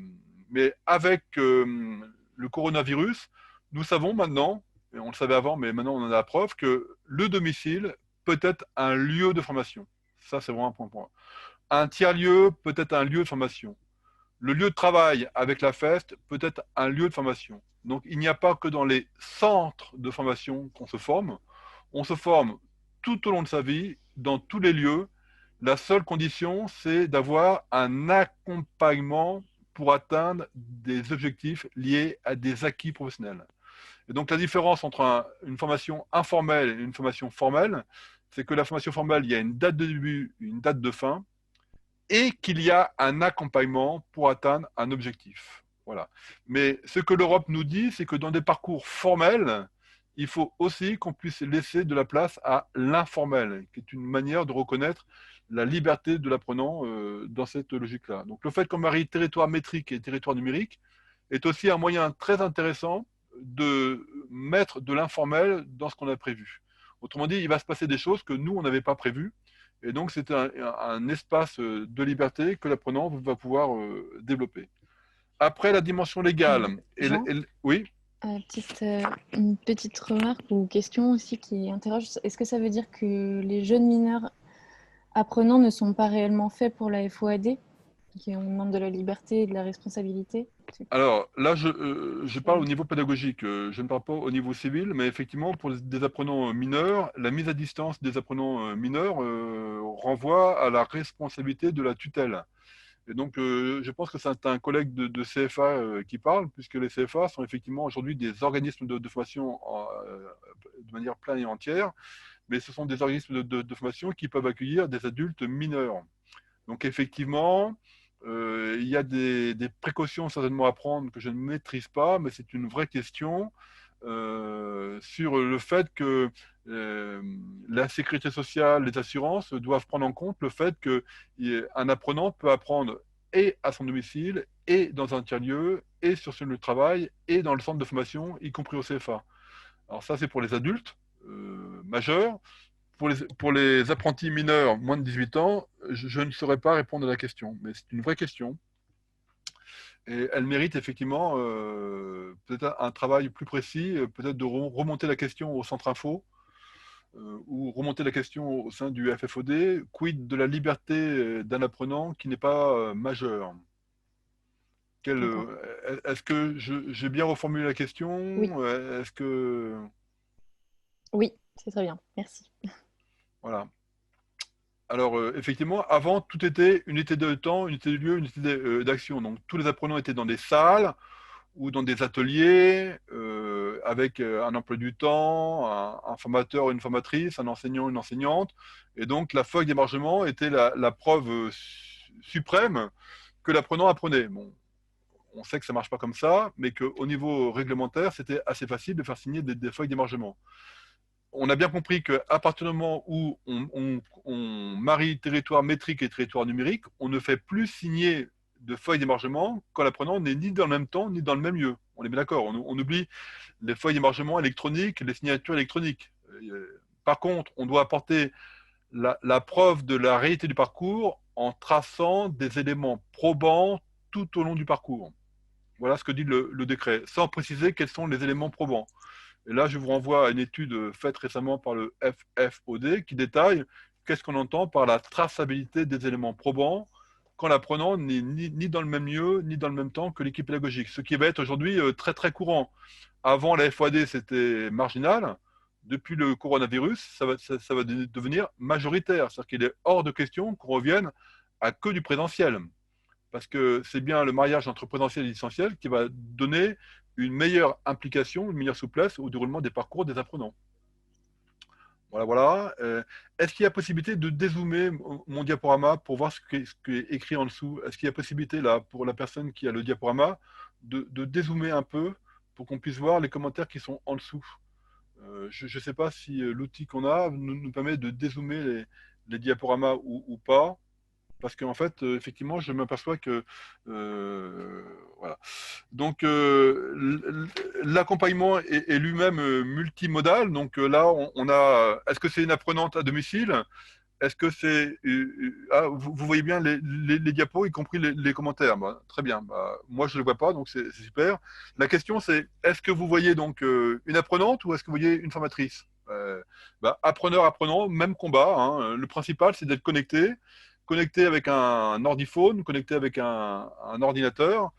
mais avec le coronavirus, nous savons maintenant, et on le savait avant, mais maintenant on en a la preuve, que le domicile peut être un lieu de formation. Ça, c'est vraiment un point pour moi. Un tiers-lieu peut être un lieu de formation. Le lieu de travail avec la FEST peut être un lieu de formation. Donc, il n'y a pas que dans les centres de formation qu'on se forme. On se forme tout au long de sa vie, dans tous les lieux. La seule condition, c'est d'avoir un accompagnement pour atteindre des objectifs liés à des acquis professionnels. Et donc, la différence entre une formation informelle et une formation formelle, c'est que la formation formelle, il y a une date de début, une date de fin, et qu'il y a un accompagnement pour atteindre un objectif. Voilà. Mais ce que l'Europe nous dit, c'est que dans des parcours formels, il faut aussi qu'on puisse laisser de la place à l'informel, qui est une manière de reconnaître la liberté de l'apprenant dans cette logique-là. Donc le fait qu'on marie territoire métrique et territoire numérique est aussi un moyen très intéressant de mettre de l'informel dans ce qu'on a prévu. Autrement dit, il va se passer des choses que nous, on n'avait pas prévues. Et donc, c'est un espace de liberté que l'apprenant va pouvoir développer. Après, la dimension légale. Jean, Oui. une petite remarque ou question aussi qui interroge. Est-ce que ça veut dire que les jeunes mineurs apprenants ne sont pas réellement faits pour la FOAD, qui on demande de la liberté et de la responsabilité? Alors là, je parle au niveau pédagogique, je ne parle pas au niveau civil, mais effectivement, pour des apprenants mineurs, la mise à distance des apprenants mineurs renvoie à la responsabilité de la tutelle. Et donc, je pense que c'est un collègue de CFA qui parle, puisque les CFA sont effectivement aujourd'hui des organismes de formation de manière pleine et entière, mais ce sont des organismes de formation qui peuvent accueillir des adultes mineurs. Donc, effectivement, il y a des précautions certainement à prendre que je ne maîtrise pas, mais c'est une vraie question sur le fait que la sécurité sociale, les assurances doivent prendre en compte le fait qu'un apprenant peut apprendre et à son domicile, et dans un tiers-lieu, et sur son lieu de travail, et dans le centre de formation, y compris au CFA. Alors ça, c'est pour les adultes majeurs. Pour les apprentis mineurs moins de 18 ans, je ne saurais pas répondre à la question, mais c'est une vraie question. Et elle mérite effectivement peut-être un travail plus précis, peut-être de remonter la question au centre info, ou remonter la question au sein du FFOD, quid de la liberté d'un apprenant qui n'est pas majeur. Est-ce que j'ai bien reformulé la question? Oui. Est-ce que... Oui, c'est très bien, merci. Voilà. Alors, effectivement, avant, tout était unité de temps, unité de lieu, unité d'action. Donc, tous les apprenants étaient dans des salles ou dans des ateliers avec un emploi du temps, un formateur, une formatrice, un enseignant, une enseignante. Et donc, la feuille d'émargement était la preuve suprême que l'apprenant apprenait. Bon, on sait que ça ne marche pas comme ça, mais qu'au niveau réglementaire, c'était assez facile de faire signer des feuilles d'émargement. On a bien compris qu'à partir du moment où on marie territoire métrique et territoire numérique, on ne fait plus signer de feuilles d'émargement quand l'apprenant n'est ni dans le même temps, ni dans le même lieu. On est bien d'accord, on oublie les feuilles d'émargement électroniques, les signatures électroniques. Par contre, on doit apporter la preuve de la réalité du parcours en traçant des éléments probants tout au long du parcours. Voilà ce que dit le décret, sans préciser quels sont les éléments probants. Et là, je vous renvoie à une étude faite récemment par le FFOD qui détaille qu'est-ce qu'on entend par la traçabilité des éléments probants quand l'apprenant n'est ni dans le même lieu, ni dans le même temps que l'équipe pédagogique, ce qui va être aujourd'hui très très courant. Avant la FOD, c'était marginal. Depuis le coronavirus, ça va devenir majoritaire. C'est-à-dire qu'il est hors de question qu'on revienne à que du présentiel. Parce que c'est bien le mariage entre présentiel et distanciel qui va donner une meilleure implication, une meilleure souplesse au déroulement des parcours des apprenants. Voilà, voilà. Est-ce qu'il y a possibilité de dézoomer mon diaporama pour voir ce qui est écrit en dessous? Est-ce qu'il y a possibilité, là, pour la personne qui a le diaporama, de dézoomer un peu pour qu'on puisse voir les commentaires qui sont en dessous? Je ne sais pas si l'outil qu'on a nous permet de dézoomer les diaporamas ou pas. Parce qu'en fait, effectivement, je m'aperçois que voilà. Donc l'accompagnement est lui-même multimodal. Donc là, on a. Est-ce que c'est une apprenante à domicile? Est-ce que c'est ah, vous voyez bien les diapos, y compris les commentaires? Bah, très bien. Bah, moi, je ne le vois pas, donc c'est super. La question, c'est est-ce que vous voyez donc une apprenante ou est-ce que vous voyez une formatrice? Bah, apprenant, même combat. Hein. Le principal, c'est d'être connecté avec un ordiphone, connecté avec un ordinateur,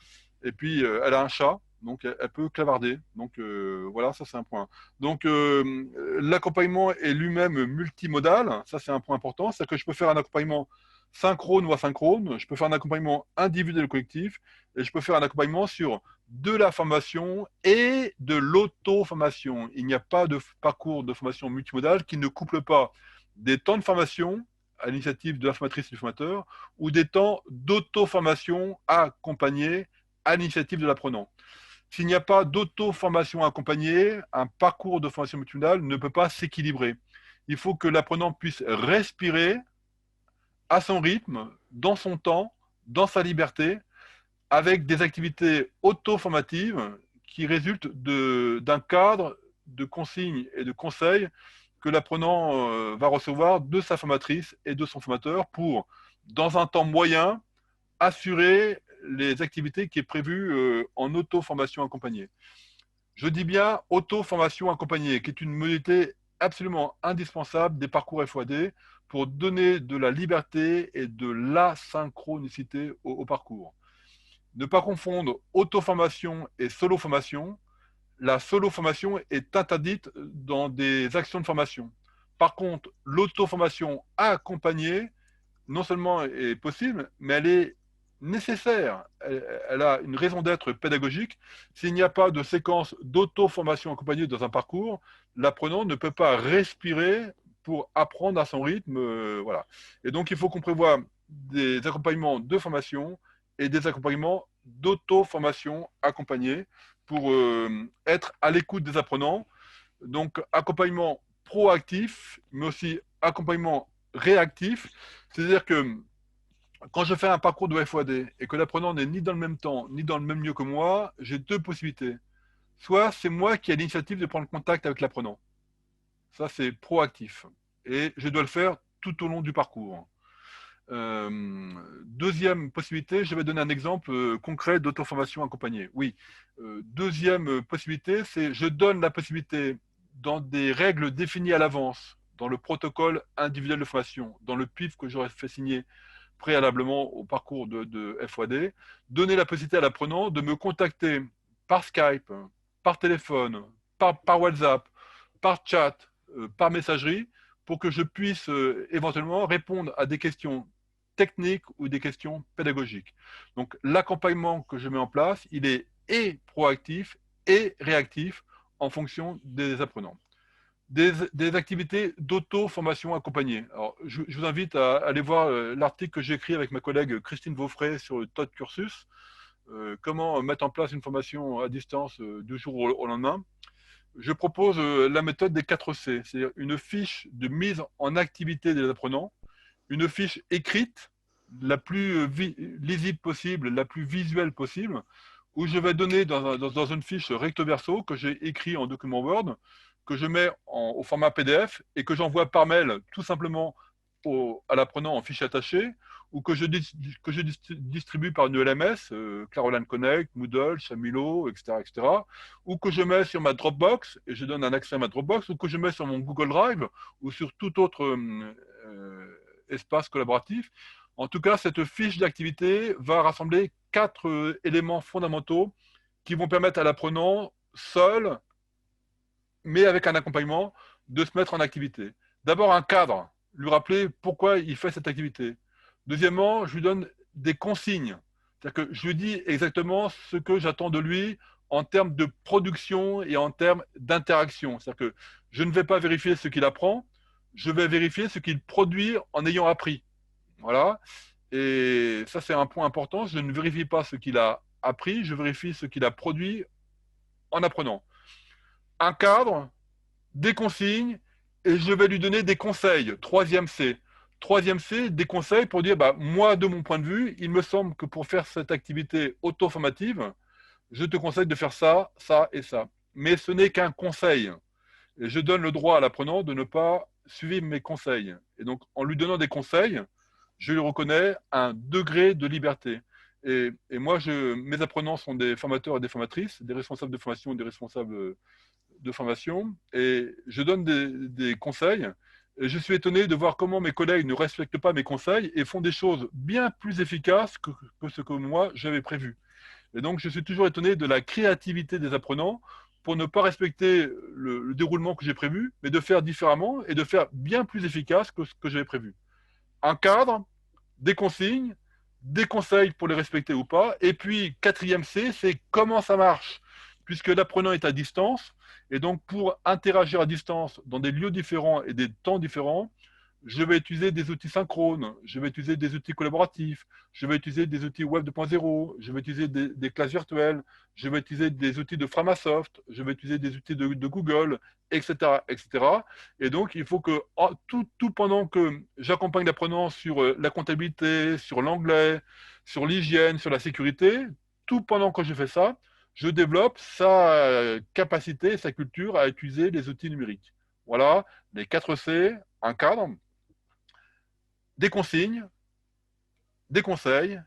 et puis elle a un chat, donc elle peut clavarder. Donc voilà, ça c'est un point. Donc l'accompagnement est lui-même multimodal, ça c'est un point important, c'est que je peux faire un accompagnement synchrone ou asynchrone, je peux faire un accompagnement individuel ou collectif, et je peux faire un accompagnement sur de la formation et de l'auto-formation. Il n'y a pas de parcours de formation multimodal qui ne couple pas des temps de formation à l'initiative de la formatrice et du formateur, ou des temps d'auto-formation accompagnés à l'initiative de l'apprenant. S'il n'y a pas d'auto-formation accompagnée, un parcours de formation multimodale ne peut pas s'équilibrer. Il faut que l'apprenant puisse respirer à son rythme, dans son temps, dans sa liberté, avec des activités auto-formatives qui résultent d'un cadre de consignes et de conseils que l'apprenant va recevoir de sa formatrice et de son formateur pour, dans un temps moyen, assurer les activités qui est prévues en auto-formation accompagnée. Je dis bien auto-formation accompagnée, qui est une modalité absolument indispensable des parcours FOD pour donner de la liberté et de l'asynchronicité au parcours. Ne pas confondre auto-formation et solo-formation. La solo-formation est interdite dans des actions de formation. Par contre, l'auto-formation accompagnée, non seulement est possible, mais elle est nécessaire. Elle a une raison d'être pédagogique. S'il n'y a pas de séquence d'auto-formation accompagnée dans un parcours, l'apprenant ne peut pas respirer pour apprendre à son rythme. Voilà. Et donc, il faut qu'on prévoie des accompagnements de formation et des accompagnements d'auto-formation accompagnés pour être à l'écoute des apprenants. Donc, accompagnement proactif, mais aussi accompagnement réactif. C'est-à-dire que quand je fais un parcours de FOD et que l'apprenant n'est ni dans le même temps, ni dans le même lieu que moi, j'ai deux possibilités. Soit c'est moi qui ai l'initiative de prendre contact avec l'apprenant. Ça, c'est proactif. Et je dois le faire tout au long du parcours. Deuxième possibilité, je vais donner un exemple concret d'auto-formation accompagnée. Oui. Deuxième possibilité, c'est je donne la possibilité dans des règles définies à l'avance, dans le protocole individuel de formation, dans le PIF que j'aurais fait signer préalablement au parcours de FOD, donner la possibilité à l'apprenant de me contacter par Skype, par téléphone, par WhatsApp, par chat, par messagerie, pour que je puisse éventuellement répondre à des questions techniques ou des questions pédagogiques. Donc l'accompagnement que je mets en place, il est et proactif et réactif en fonction des apprenants. Des activités d'auto-formation accompagnée. Alors, je vous invite à aller voir l'article que j'ai écrit avec ma collègue Christine Vaufray sur le TOD Cursus, comment mettre en place une formation à distance du jour au lendemain. Je propose la méthode des 4 C, c'est-à-dire une fiche de mise en activité des apprenants, une fiche écrite, la plus lisible possible, la plus visuelle possible, où je vais donner dans une fiche recto verso que j'ai écrit en document Word, que je mets au format PDF et que j'envoie par mail tout simplement à l'apprenant en fiche attachée, ou que je distribue par une LMS, Caroline Connect, Moodle, Shamilo, etc., ou que je mets sur ma Dropbox, et je donne un accès à ma Dropbox, ou que je mets sur mon Google Drive, ou sur tout autre espace collaboratif. En tout cas, cette fiche d'activité va rassembler 4 éléments fondamentaux qui vont permettre à l'apprenant, seul, mais avec un accompagnement, de se mettre en activité. D'abord, un cadre, lui rappeler pourquoi il fait cette activité. Deuxièmement, je lui donne des consignes. C'est-à-dire que je lui dis exactement ce que j'attends de lui en termes de production et en termes d'interaction. C'est-à-dire que je ne vais pas vérifier ce qu'il apprend, je vais vérifier ce qu'il produit en ayant appris. Voilà. Et ça, c'est un point important. Je ne vérifie pas ce qu'il a appris, je vérifie ce qu'il a produit en apprenant. Un cadre, des consignes, et je vais lui donner des conseils. Troisième C. Troisième C, des conseils pour dire, moi, de mon point de vue, il me semble que pour faire cette activité auto-formative, je te conseille de faire ça, ça et ça. Mais ce n'est qu'un conseil. Et je donne le droit à l'apprenant de ne pas suivre mes conseils. Et donc, en lui donnant des conseils, je lui reconnais un degré de liberté. Et moi, mes apprenants sont des formateurs et des formatrices, des responsables de formation et des responsables de formation, et je donne des conseils. Et je suis étonné de voir comment mes collègues ne respectent pas mes conseils et font des choses bien plus efficaces que ce que moi j'avais prévu. Et donc, je suis toujours étonné de la créativité des apprenants pour ne pas respecter le déroulement que j'ai prévu, mais de faire différemment et de faire bien plus efficace que ce que j'avais prévu. Un cadre, des consignes, des conseils pour les respecter ou pas. Et puis, quatrième C, c'est comment ça marche. Puisque l'apprenant est à distance, et donc pour interagir à distance dans des lieux différents et des temps différents, je vais utiliser des outils synchrones, je vais utiliser des outils collaboratifs, je vais utiliser des outils Web 2.0, je vais utiliser des classes virtuelles, je vais utiliser des outils de Framasoft, je vais utiliser des outils de Google, etc., etc. Et donc, il faut que tout pendant que j'accompagne l'apprenant sur la comptabilité, sur l'anglais, sur l'hygiène, sur la sécurité, tout pendant que je fais ça, je développe sa capacité, sa culture à utiliser les outils numériques. Voilà, les 4 C, un cadre, des consignes, des conseils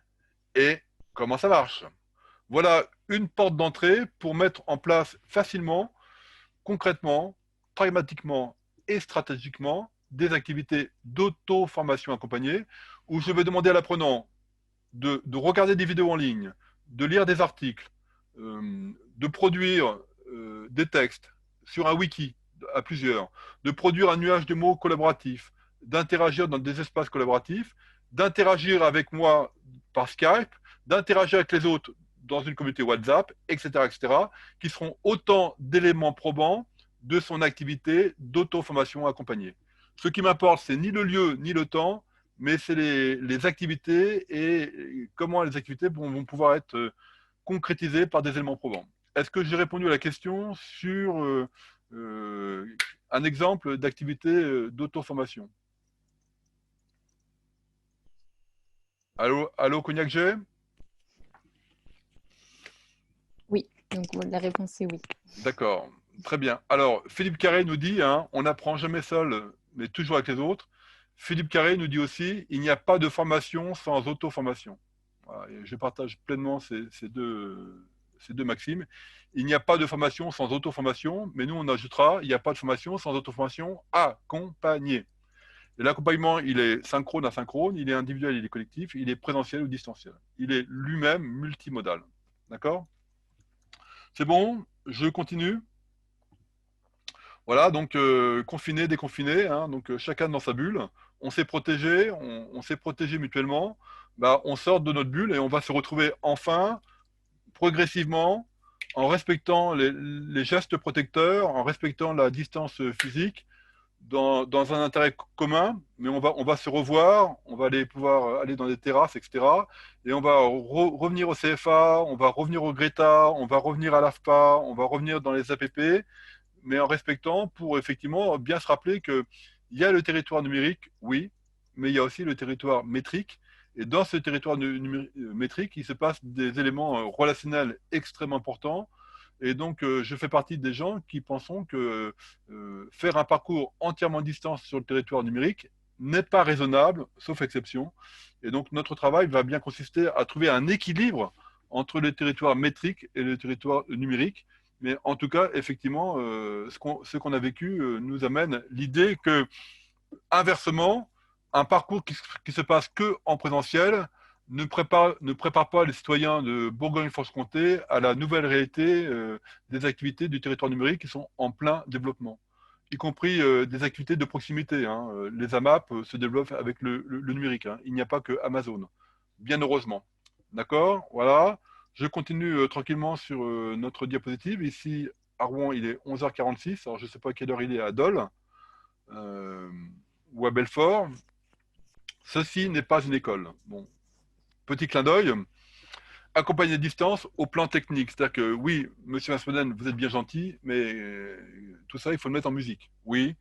et comment ça marche. Voilà une porte d'entrée pour mettre en place facilement, concrètement, pragmatiquement et stratégiquement des activités d'auto-formation accompagnée où je vais demander à l'apprenant de regarder des vidéos en ligne, de lire des articles, de produire des textes sur un wiki à plusieurs, de produire un nuage de mots collaboratif, d'interagir dans des espaces collaboratifs, d'interagir avec moi par Skype, d'interagir avec les autres dans une communauté WhatsApp, etc., etc., qui seront autant d'éléments probants de son activité d'auto-formation accompagnée. Ce qui m'importe, c'est ni le lieu ni le temps, mais c'est les activités et comment les activités vont pouvoir être concrétisées par des éléments probants. Est-ce que j'ai répondu à la question sur un exemple d'activité d'auto-formation? Allô, allô, Cognac G? Oui, donc la réponse est oui. D'accord, très bien. Alors, Philippe Carré nous dit, hein, on n'apprend jamais seul, mais toujours avec les autres. Philippe Carré nous dit aussi, il n'y a pas de formation sans auto-formation. Voilà, je partage pleinement ces deux maximes. Il n'y a pas de formation sans auto-formation, mais nous, on ajoutera, il n'y a pas de formation sans auto-formation accompagnée. Et l'accompagnement, il est synchrone, asynchrone, il est individuel, il est collectif, il est présentiel ou distanciel. Il est lui-même multimodal. D'accord? C'est bon? Je continue. Voilà, donc confiné, déconfiné, hein, donc chacun dans sa bulle. On s'est protégé, on s'est protégé mutuellement. On sort de notre bulle et on va se retrouver enfin progressivement, en respectant les gestes protecteurs, en respectant la distance physique, dans un intérêt commun, mais on va se revoir, on va aller pouvoir aller dans des terrasses, etc. Et on va revenir au CFA, on va revenir au Greta, on va revenir à l'AFPA, on va revenir dans les APP, mais en respectant pour effectivement bien se rappeler qu'il y a le territoire numérique, oui, mais il y a aussi le territoire métrique. Et dans ce territoire métrique, il se passe des éléments relationnels extrêmement importants. Et donc, je fais partie des gens qui pensent que faire un parcours entièrement à distance sur le territoire numérique n'est pas raisonnable, sauf exception. Et donc, notre travail va bien consister à trouver un équilibre entre le territoire métrique et le territoire numérique. Mais en tout cas, effectivement, ce qu'on a vécu nous amène l'idée que, inversement, un parcours qui se passe que en présentiel ne prépare pas les citoyens de Bourgogne-Franche-Comté à la nouvelle réalité des activités du territoire numérique qui sont en plein développement, y compris des activités de proximité, hein. Les AMAP se développent avec le numérique, hein. Il n'y a pas que Amazon, bien heureusement. D'accord. Voilà. Je continue tranquillement sur notre diapositive. Ici, à Rouen, il est 11h46. Alors, je ne sais pas à quelle heure il est à Dole euh, ou à Belfort. Ceci n'est pas une école. Bon, petit clin d'œil. Accompagner à distance au plan technique. C'est-à-dire que oui, monsieur Masmonen, vous êtes bien gentil, mais tout ça, il faut le mettre en musique. Oui.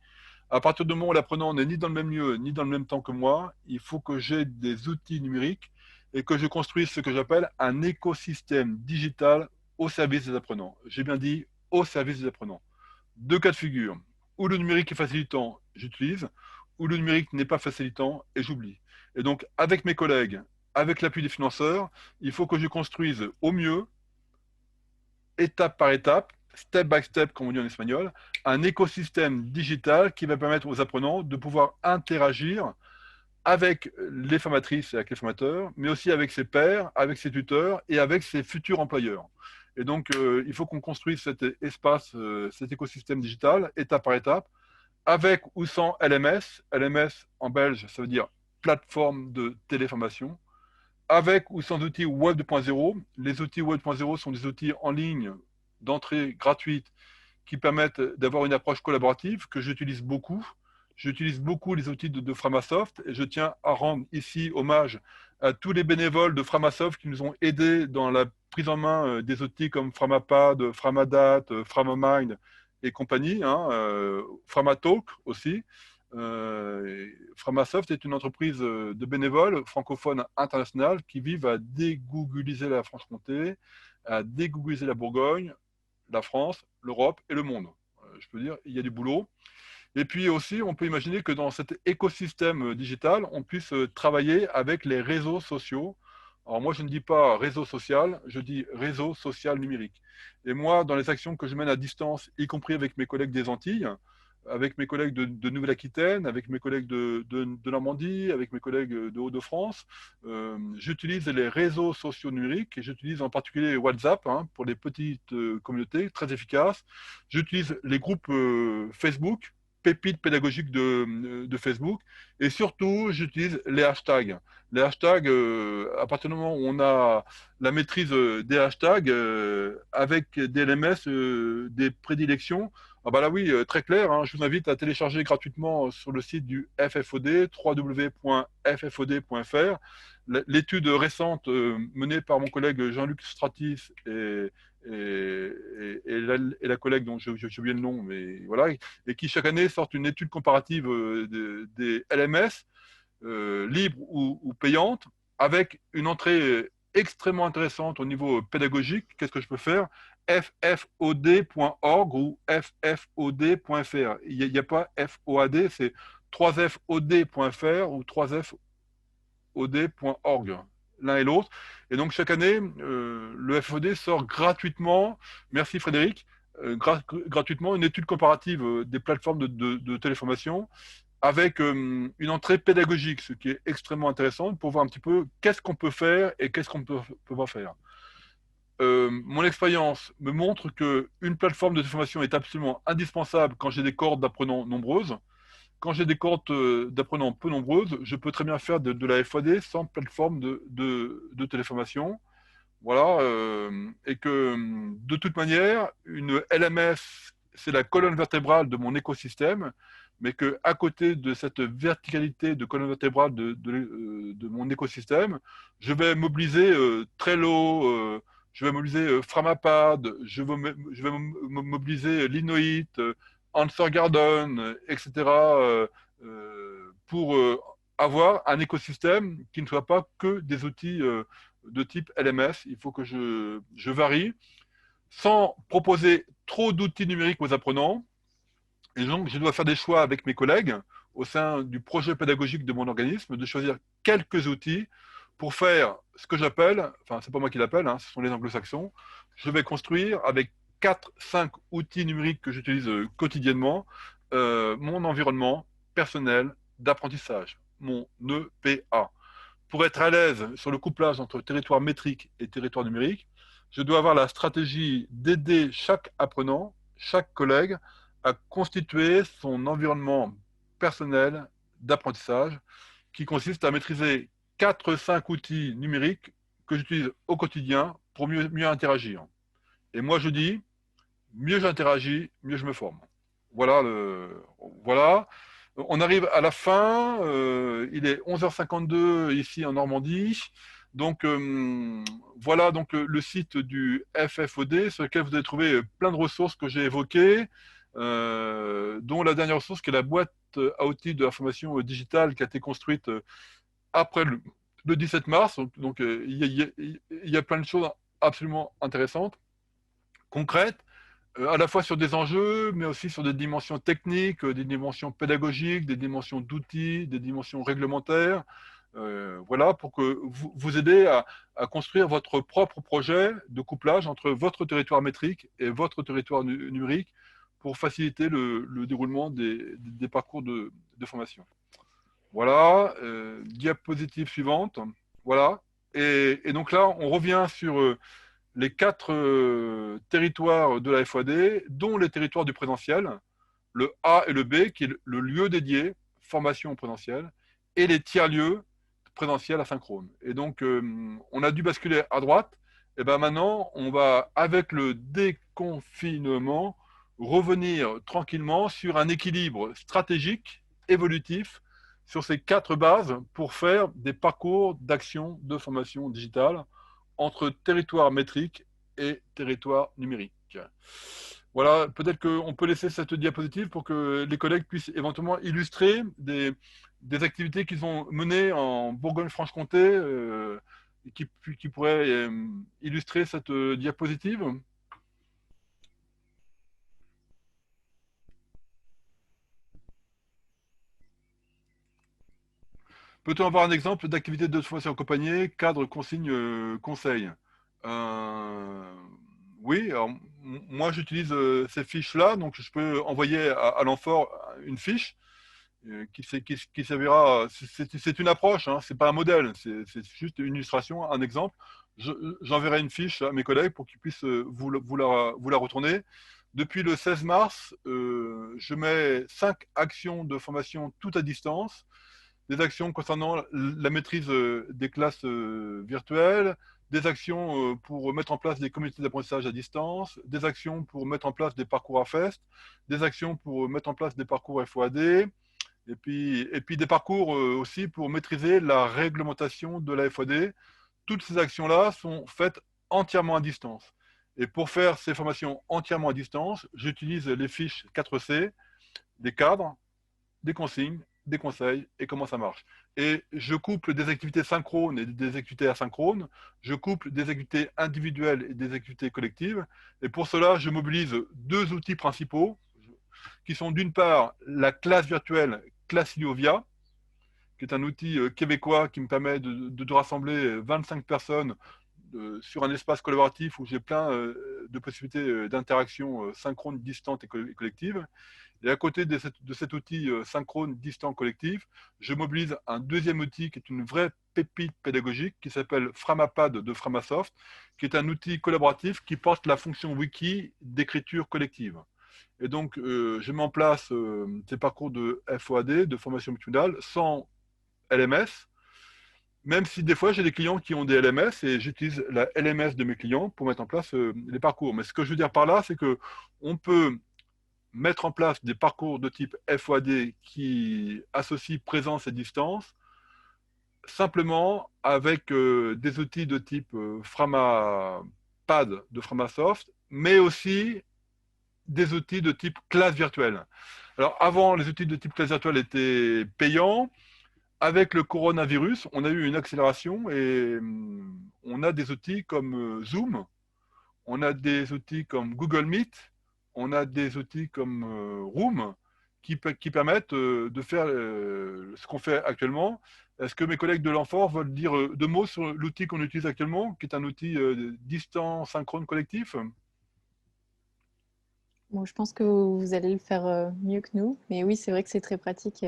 À partir du moment où l'apprenant n'est ni dans le même lieu, ni dans le même temps que moi, il faut que j'ai des outils numériques et que je construise ce que j'appelle un écosystème digital au service des apprenants. J'ai bien dit au service des apprenants. Deux cas de figure. Où le numérique est facilitant, j'utilise, où le numérique n'est pas facilitant et j'oublie. Et donc, avec mes collègues, avec l'appui des financeurs, il faut que je construise au mieux, étape par étape, step by step, comme on dit en espagnol, un écosystème digital qui va permettre aux apprenants de pouvoir interagir avec les formatrices et avec les formateurs, mais aussi avec ses pairs, avec ses tuteurs et avec ses futurs employeurs. Et donc, il faut qu'on construise cet espace, cet écosystème digital, étape par étape, avec ou sans LMS. LMS, en belge, ça veut dire plateforme de téléformation. Avec ou sans outils Web 2.0. Les outils Web 2.0 sont des outils en ligne d'entrée gratuite qui permettent d'avoir une approche collaborative que j'utilise beaucoup. J'utilise beaucoup les outils de Framasoft et je tiens à rendre ici hommage à tous les bénévoles de Framasoft qui nous ont aidés dans la prise en main des outils comme Framapad, Framadat, Framamind et compagnie, hein, Framatalk aussi. Framasoft est une entreprise de bénévoles francophones internationales qui vivent à dégoogliser la Franche-Comté, à dégoogliser la Bourgogne, la France, l'Europe et le monde. Je peux dire, il y a du boulot. Et puis aussi, on peut imaginer que dans cet écosystème digital, on puisse travailler avec les réseaux sociaux. Alors moi, je ne dis pas réseau social, je dis réseau social numérique. Et moi, dans les actions que je mène à distance, y compris avec mes collègues des Antilles, avec mes collègues de Nouvelle-Aquitaine, avec mes collègues de Normandie, avec mes collègues de Hauts-de-France, j'utilise les réseaux sociaux numériques et j'utilise en particulier WhatsApp, hein, pour les petites communautés, très efficace. J'utilise les groupes Facebook, pépites pédagogiques de Facebook, et surtout, j'utilise les hashtags. Les hashtags, à partir du moment où on a la maîtrise des hashtags, avec des LMS, des prédilections, ah bah là oui, très clair, hein, je vous invite à télécharger gratuitement sur le site du FFOD, www.ffod.fr, l'étude récente menée par mon collègue Jean-Luc Stratis et la collègue dont j'ai oublié le nom, mais voilà, et qui chaque année sort une étude comparative des LMS, libres ou payantes, avec une entrée extrêmement intéressante au niveau pédagogique. Qu'est-ce que je peux faire? ffod.org ou ffod.fr. Il n'y a pas FOAD, c'est 3fod.fr ou 3fod.org, l'un et l'autre. Et donc chaque année, le FOD sort gratuitement, merci Frédéric, gratuitement une étude comparative des plateformes de téléformation avec une entrée pédagogique, ce qui est extrêmement intéressant pour voir un petit peu qu'est-ce qu'on peut faire et qu'est-ce qu'on ne peut pas faire. Mon expérience me montre qu'une plateforme de formation est absolument indispensable quand j'ai des cohortes d'apprenants nombreuses. Quand j'ai des cohortes d'apprenants peu nombreuses, je peux très bien faire de la FAD sans plateforme de téléformation. Voilà, et que de toute manière, une LMS, c'est la colonne vertébrale de mon écosystème, mais qu'à côté de cette verticalité de colonne vertébrale de mon écosystème, je vais mobiliser Trello, je vais mobiliser Framapad, je vais mobiliser Linoit, Answer Garden, etc., pour avoir un écosystème qui ne soit pas que des outils de type LMS. Il faut que je varie sans proposer trop d'outils numériques aux apprenants. Et donc, je dois faire des choix avec mes collègues au sein du projet pédagogique de mon organisme, de choisir quelques outils pour faire ce que j'appelle, enfin, c'est pas moi qui l'appelle, hein, ce sont les anglo-saxons, je vais construire avec 4-5 outils numériques que j'utilise quotidiennement mon environnement personnel d'apprentissage, mon EPA. Pour être à l'aise sur le couplage entre territoire métrique et territoire numérique, je dois avoir la stratégie d'aider chaque apprenant, chaque collègue, à constituer son environnement personnel d'apprentissage qui consiste à maîtriser 4-5 outils numériques que j'utilise au quotidien pour mieux interagir. Et moi, je dis, mieux j'interagis, mieux je me forme. Voilà. Voilà. On arrive à la fin. Il est 11h52 ici en Normandie. Donc, voilà donc le site du FFOD sur lequel vous allez trouver plein de ressources que j'ai évoquées, dont la dernière ressource qui est la boîte à outils de l'information digitale qui a été construite après le 17 mars. Donc, il y a plein de choses absolument intéressantes, concrètes, à la fois sur des enjeux, mais aussi sur des dimensions techniques, des dimensions pédagogiques, des dimensions d'outils, des dimensions réglementaires. Voilà, pour que vous aider à construire votre propre projet de couplage entre votre territoire métrique et votre territoire numérique pour faciliter le déroulement des parcours de formation. Voilà, diapositive suivante. Voilà. Et donc là, on revient sur les 4 territoires de la FOAD, dont les territoires du présentiel, le A et le B, qui est le lieu dédié, formation présentielle, et les tiers-lieux présentiels asynchrone. Et donc, on a dû basculer à droite. Et bien maintenant, on va, avec le déconfinement, revenir tranquillement sur un équilibre stratégique, évolutif, sur ces 4 bases pour faire des parcours d'action de formation digitale entre territoire métrique et territoire numérique. Voilà, peut-être qu'on peut laisser cette diapositive pour que les collègues puissent éventuellement illustrer des activités qu'ils ont menées en Bourgogne-Franche-Comté qui pourraient illustrer cette diapositive. Peut-on avoir un exemple d'activité de formation accompagnée, cadre, consigne, conseil? Euh, Oui, alors, moi j'utilise ces fiches-là, donc je peux envoyer à l'enfort une fiche qui servira. C'est une approche, hein, c'est pas un modèle, c'est juste une illustration, un exemple. J'enverrai une fiche à mes collègues pour qu'ils puissent vous la retourner. Depuis le 16 mars, je mets 5 actions de formation tout à distance, des actions concernant la maîtrise des classes virtuelles, des actions pour mettre en place des communautés d'apprentissage à distance, des actions pour mettre en place des parcours à FEST, des actions pour mettre en place des parcours FOAD, et puis des parcours aussi pour maîtriser la réglementation de la FOAD. Toutes ces actions-là sont faites entièrement à distance. Et pour faire ces formations entièrement à distance, j'utilise les fiches 4C, des cadres, des consignes, des conseils et comment ça marche. Et je couple des activités synchrones et des activités asynchrones, je couple des activités individuelles et des activités collectives. Et pour cela, je mobilise 2 outils principaux qui sont d'une part la classe virtuelle Classiliovia, qui est un outil québécois qui me permet de rassembler 25 personnes sur un espace collaboratif où j'ai plein de possibilités d'interaction synchrone, distante et collective. Et à côté de cet outil synchrone, distant, collectif, je mobilise un deuxième outil qui est une vraie pépite pédagogique qui s'appelle Framapad de Framasoft, qui est un outil collaboratif qui porte la fonction wiki d'écriture collective. Et donc, je mets en place ces parcours de FOAD, de formation multimodale, sans LMS, Même si des fois j'ai des clients qui ont des LMS et j'utilise la LMS de mes clients pour mettre en place les parcours. Mais ce que je veux dire par là, c'est que on peut mettre en place des parcours de type FOAD qui associent présence et distance simplement avec des outils de type Framapad de Framasoft, mais aussi des outils de type classe virtuelle. Alors avant, les outils de type classe virtuelle étaient payants. Avec le coronavirus, on a eu une accélération et on a des outils comme Zoom, on a des outils comme Google Meet, on a des outils comme Room qui permettent de faire ce qu'on fait actuellement. Est-ce que mes collègues de l'Enfort veulent dire deux mots sur l'outil qu'on utilise actuellement, qui est un outil distant synchrone collectif? Bon, je pense que vous allez le faire mieux que nous. Mais oui, c'est vrai que c'est très pratique.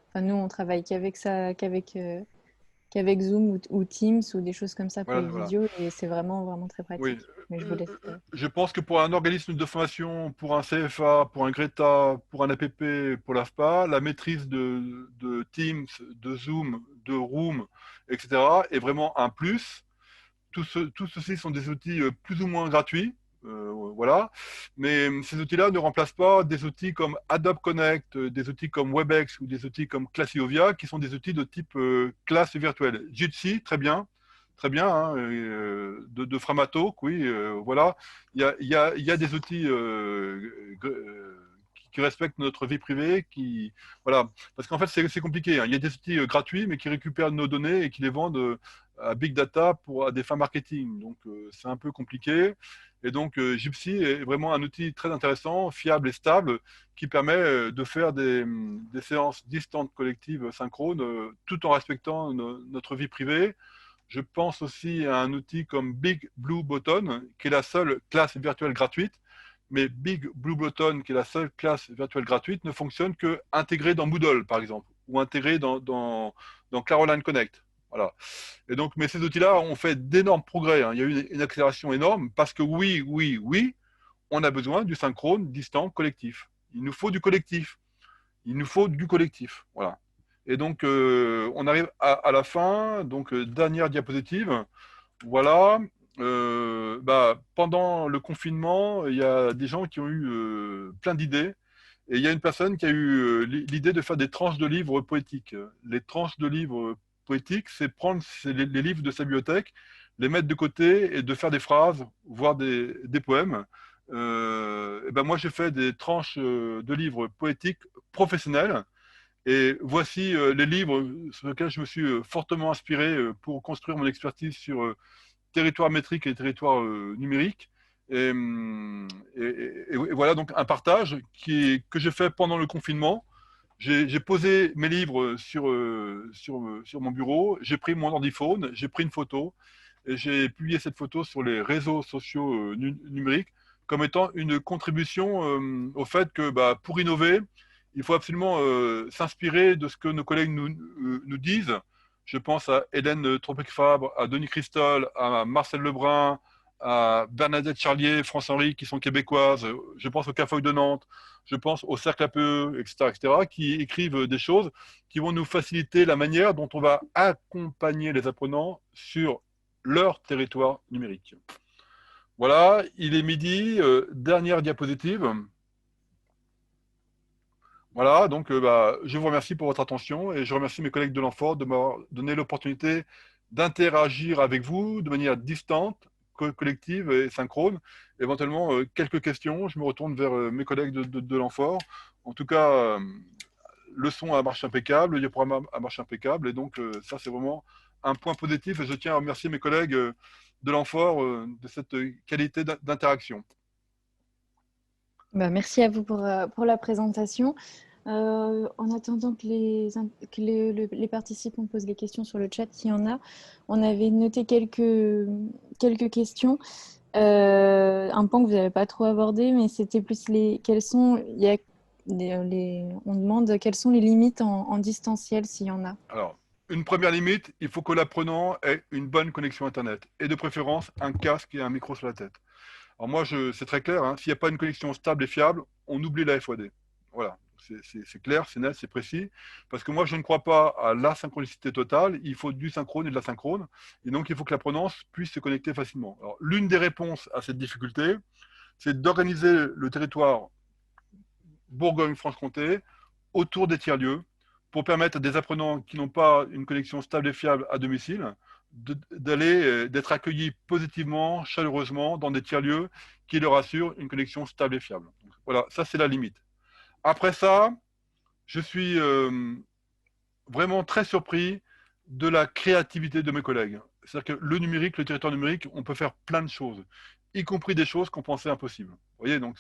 Enfin, nous, on travaille qu'avec ça, qu'avec Zoom ou Teams ou des choses comme ça pour Voilà, les voilà. vidéos. Et c'est vraiment, vraiment très Oui, pratique. Mais je vous laisse. je pense que pour un organisme de formation, pour un CFA, pour un Greta, pour un APP, pour l'AFPA, la maîtrise de Teams, de Zoom, de Room, etc. est vraiment un plus. Tout ceci sont des outils plus ou moins gratuits, voilà. Mais ces outils-là ne remplacent pas des outils comme Adobe Connect, des outils comme WebEx ou des outils comme Classiovia, qui sont des outils de type classe virtuelle. Jitsi, très bien, hein, de Framatalk, oui, voilà. Il y a des outils qui respectent notre vie privée, voilà. Parce qu'en fait, c'est compliqué, hein. Il y a des outils gratuits, mais qui récupèrent nos données et qui les vendent à big data à des fins marketing. Donc, c'est un peu compliqué. Et donc, Gypsy est vraiment un outil très intéressant, fiable et stable, qui permet de faire des séances distantes collectives synchrones, tout en respectant notre vie privée. Je pense aussi à un outil comme Big Blue Button, qui est la seule classe virtuelle gratuite. Mais Big Blue Button, qui est la seule classe virtuelle gratuite, ne fonctionne que intégrée dans Moodle, par exemple, ou intégrée dans Caroline Connect. Voilà. Et donc, mais ces outils-là ont fait d'énormes progrès, hein. Il y a eu une accélération énorme parce que oui, oui, oui, on a besoin du synchrone, distant, collectif. Il nous faut du collectif. Il nous faut du collectif. Voilà. Et donc, on arrive à la fin. Donc, dernière diapositive. Voilà. Pendant le confinement, il y a des gens qui ont eu plein d'idées. Et il y a une personne qui a eu l'idée de faire des tranches de livres poétiques. Les tranches de livres poétiques, c'est prendre les livres de sa bibliothèque, les mettre de côté et de faire des phrases, voire des poèmes. Et ben moi, j'ai fait des tranches de livres poétiques professionnels. Et voici les livres sur lesquels je me suis fortement inspiré pour construire mon expertise sur territoire métrique et territoire numérique. Et, et voilà donc un partage que j'ai fait pendant le confinement. J'ai posé mes livres sur mon bureau, j'ai pris mon ordiphone, j'ai pris une photo et j'ai publié cette photo sur les réseaux sociaux numériques comme étant une contribution au fait que pour innover, il faut absolument s'inspirer de ce que nos collègues nous disent. Je pense à Hélène Tropic-Fabre, à Denis Christol, à Marcel Lebrun, à Bernadette Charlier, France-Henri, qui sont québécoises. Je pense au CAFOG de Nantes, je pense au Cercle APE, etc., qui écrivent des choses qui vont nous faciliter la manière dont on va accompagner les apprenants sur leur territoire numérique. Voilà, il est midi, dernière diapositive. Voilà, donc je vous remercie pour votre attention et je remercie mes collègues de l'Enfort de m'avoir donné l'opportunité d'interagir avec vous de manière distante, collective et synchrone. Éventuellement, quelques questions. Je me retourne vers mes collègues de l'Enfort. En tout cas, le son a marché impeccable, le diaporama a marché impeccable. Et donc, ça, c'est vraiment un point positif. Et je tiens à remercier mes collègues de l'Enfort de cette qualité d'interaction. Merci à vous pour la présentation. En attendant que les participants posent les questions sur le chat, s'il y en a, on avait noté quelques questions. Un point que vous n'avez pas trop abordé, mais c'était plus quels sont, on demande quelles sont les limites en distanciel, s'il y en a. Alors, une première limite, il faut que l'apprenant ait une bonne connexion Internet et de préférence un casque et un micro sur la tête. Alors moi, c'est très clair, hein, s'il n'y a pas une connexion stable et fiable, on oublie la FOD. Voilà, c'est clair, c'est net, c'est précis. Parce que moi, je ne crois pas à la synchronicité totale. Il faut du synchrone et de la synchrone. Et donc, il faut que l'apprenant puisse se connecter facilement. Alors, l'une des réponses à cette difficulté, c'est d'organiser le territoire Bourgogne-Franche-Comté autour des tiers-lieux pour permettre à des apprenants qui n'ont pas une connexion stable et fiable à domicile d'être accueillis positivement, chaleureusement dans des tiers-lieux qui leur assurent une connexion stable et fiable. Donc, voilà, ça c'est la limite. Après ça, je suis vraiment très surpris de la créativité de mes collègues. C'est-à-dire que le numérique, le territoire numérique, on peut faire plein de choses, y compris des choses qu'on pensait impossibles. Vous voyez, donc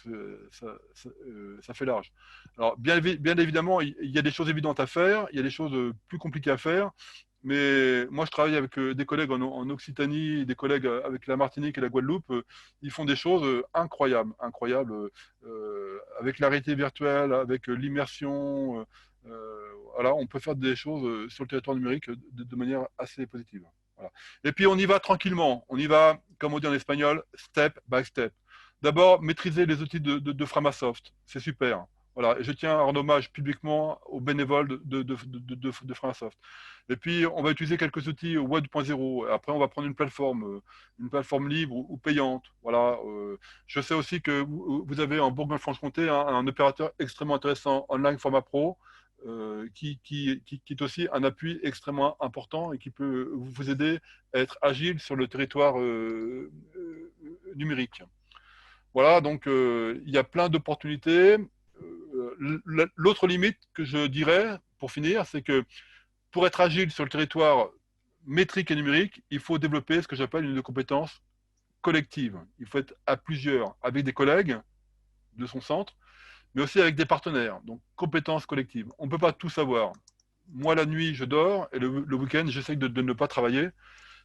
ça fait large. Alors, bien évidemment, il y a des choses évidentes à faire, il y a des choses plus compliquées à faire, mais moi, je travaille avec des collègues en Occitanie, des collègues avec la Martinique et la Guadeloupe. Ils font des choses incroyables, incroyables, avec la réalité virtuelle, avec l'immersion. Voilà, on peut faire des choses sur le territoire numérique de manière assez positive. Voilà. Et puis on y va tranquillement, on y va, comme on dit en espagnol, step by step. D'abord, maîtriser les outils de Framasoft, c'est super. Voilà, et je tiens à rendre hommage publiquement aux bénévoles de Framasoft. Et puis, on va utiliser quelques outils Web 2.0. Après, on va prendre une plateforme libre ou payante. Voilà. Je sais aussi que vous avez en Bourgogne-Franche-Comté un opérateur extrêmement intéressant, Online Format Pro, qui est aussi un appui extrêmement important et qui peut vous aider à être agile sur le territoire numérique. Voilà, donc il y a plein d'opportunités. L'autre limite que je dirais, pour finir, c'est que pour être agile sur le territoire métrique et numérique, il faut développer ce que j'appelle une compétence collective. Il faut être à plusieurs, avec des collègues de son centre, mais aussi avec des partenaires. Donc, compétences collectives. On ne peut pas tout savoir. Moi, la nuit, je dors, et le week-end, j'essaie de ne pas travailler.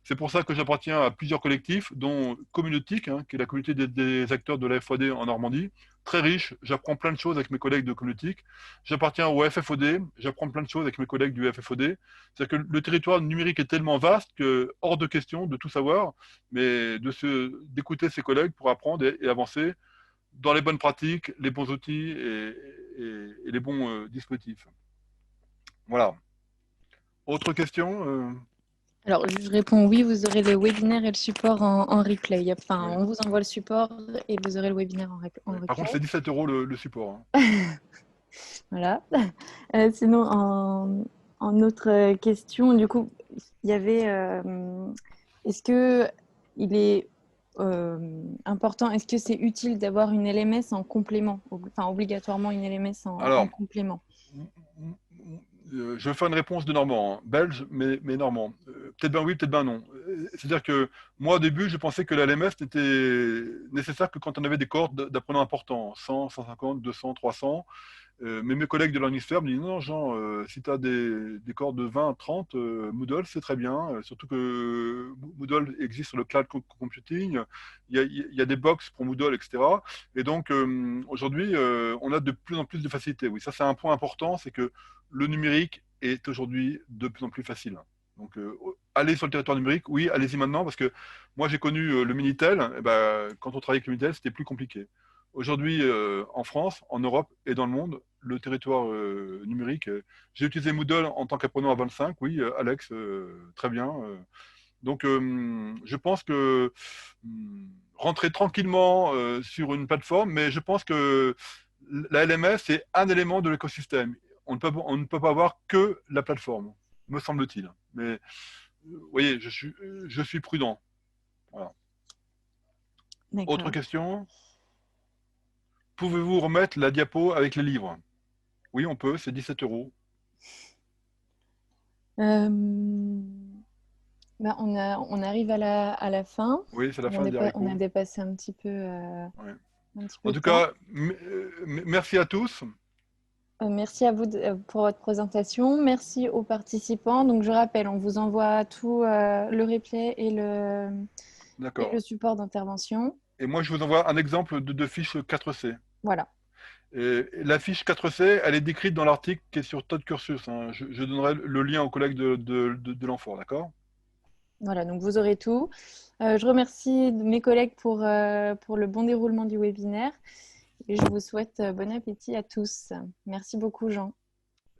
C'est pour ça que j'appartiens à plusieurs collectifs, dont Communautique, qui est la communauté des acteurs de la FOD en Normandie. Très riche, j'apprends plein de choses avec mes collègues de Communautique. J'appartiens au FFOD, j'apprends plein de choses avec mes collègues du FFOD. C'est-à-dire que le territoire numérique est tellement vaste que, hors de question de tout savoir, mais d'écouter ses collègues pour apprendre et avancer dans les bonnes pratiques, les bons outils et les bons dispositifs. Voilà. Autre question Alors, je réponds oui, vous aurez le webinaire et le support en replay. Enfin, oui. on vous envoie le support et vous aurez le webinaire en replay. Par contre, c'est 17 € le support. Hein. Voilà. Sinon, en autre question, du coup, il y avait est-ce que il est important, est-ce que c'est utile d'avoir une LMS en complément, enfin obligatoirement une LMS en complément? Je vais faire une réponse de Normand, belge, mais Normand. Peut-être bien oui, peut-être bien non. C'est-à-dire que moi, au début, je pensais que la LMS n'était nécessaire que quand on avait des cohortes d'apprenants importants, 100, 150, 200, 300. Mais mes collègues de l'UNISFER me disent non, Jean, si tu as des corps de 20, 30, Moodle, c'est très bien. Surtout que Moodle existe sur le cloud computing. Il y a des box pour Moodle, etc. Et donc, aujourd'hui, on a de plus en plus de facilité. Oui, ça, c'est un point important, c'est que le numérique est aujourd'hui de plus en plus facile. Donc, allez sur le territoire numérique, oui, allez-y maintenant, parce que moi, j'ai connu le Minitel. Et ben, quand on travaillait avec le Minitel, c'était plus compliqué. Aujourd'hui, en France, en Europe et dans le monde, le territoire numérique. J'ai utilisé Moodle en tant qu'apprenant à 25, oui, Alex, très bien. Donc, je pense que rentrer tranquillement sur une plateforme, mais je pense que la LMS, c'est un élément de l'écosystème. On ne peut pas avoir que la plateforme, me semble-t-il. Mais, vous voyez, je suis prudent. Voilà. Autre question? Pouvez-vous remettre la diapo avec les livres? Oui, on peut, c'est 17 €. Ben, on arrive à la fin. Oui, c'est la fin des haricots. On a dépassé un petit peu, Ouais. un petit peu En de tout temps. cas, merci à tous. Merci à vous pour votre présentation. Merci aux participants. Donc, je rappelle, on vous envoie tout le replay et le support d'intervention. Et moi, je vous envoie un exemple de fiche 4C. Voilà. Et la fiche 4C, elle est décrite dans l'article qui est sur Todd Cursus. Je donnerai le lien aux collègues de l'Enfort, d'accord? Voilà, donc vous aurez tout. Je remercie mes collègues pour le bon déroulement du webinaire. Et je vous souhaite bon appétit à tous. Merci beaucoup, Jean.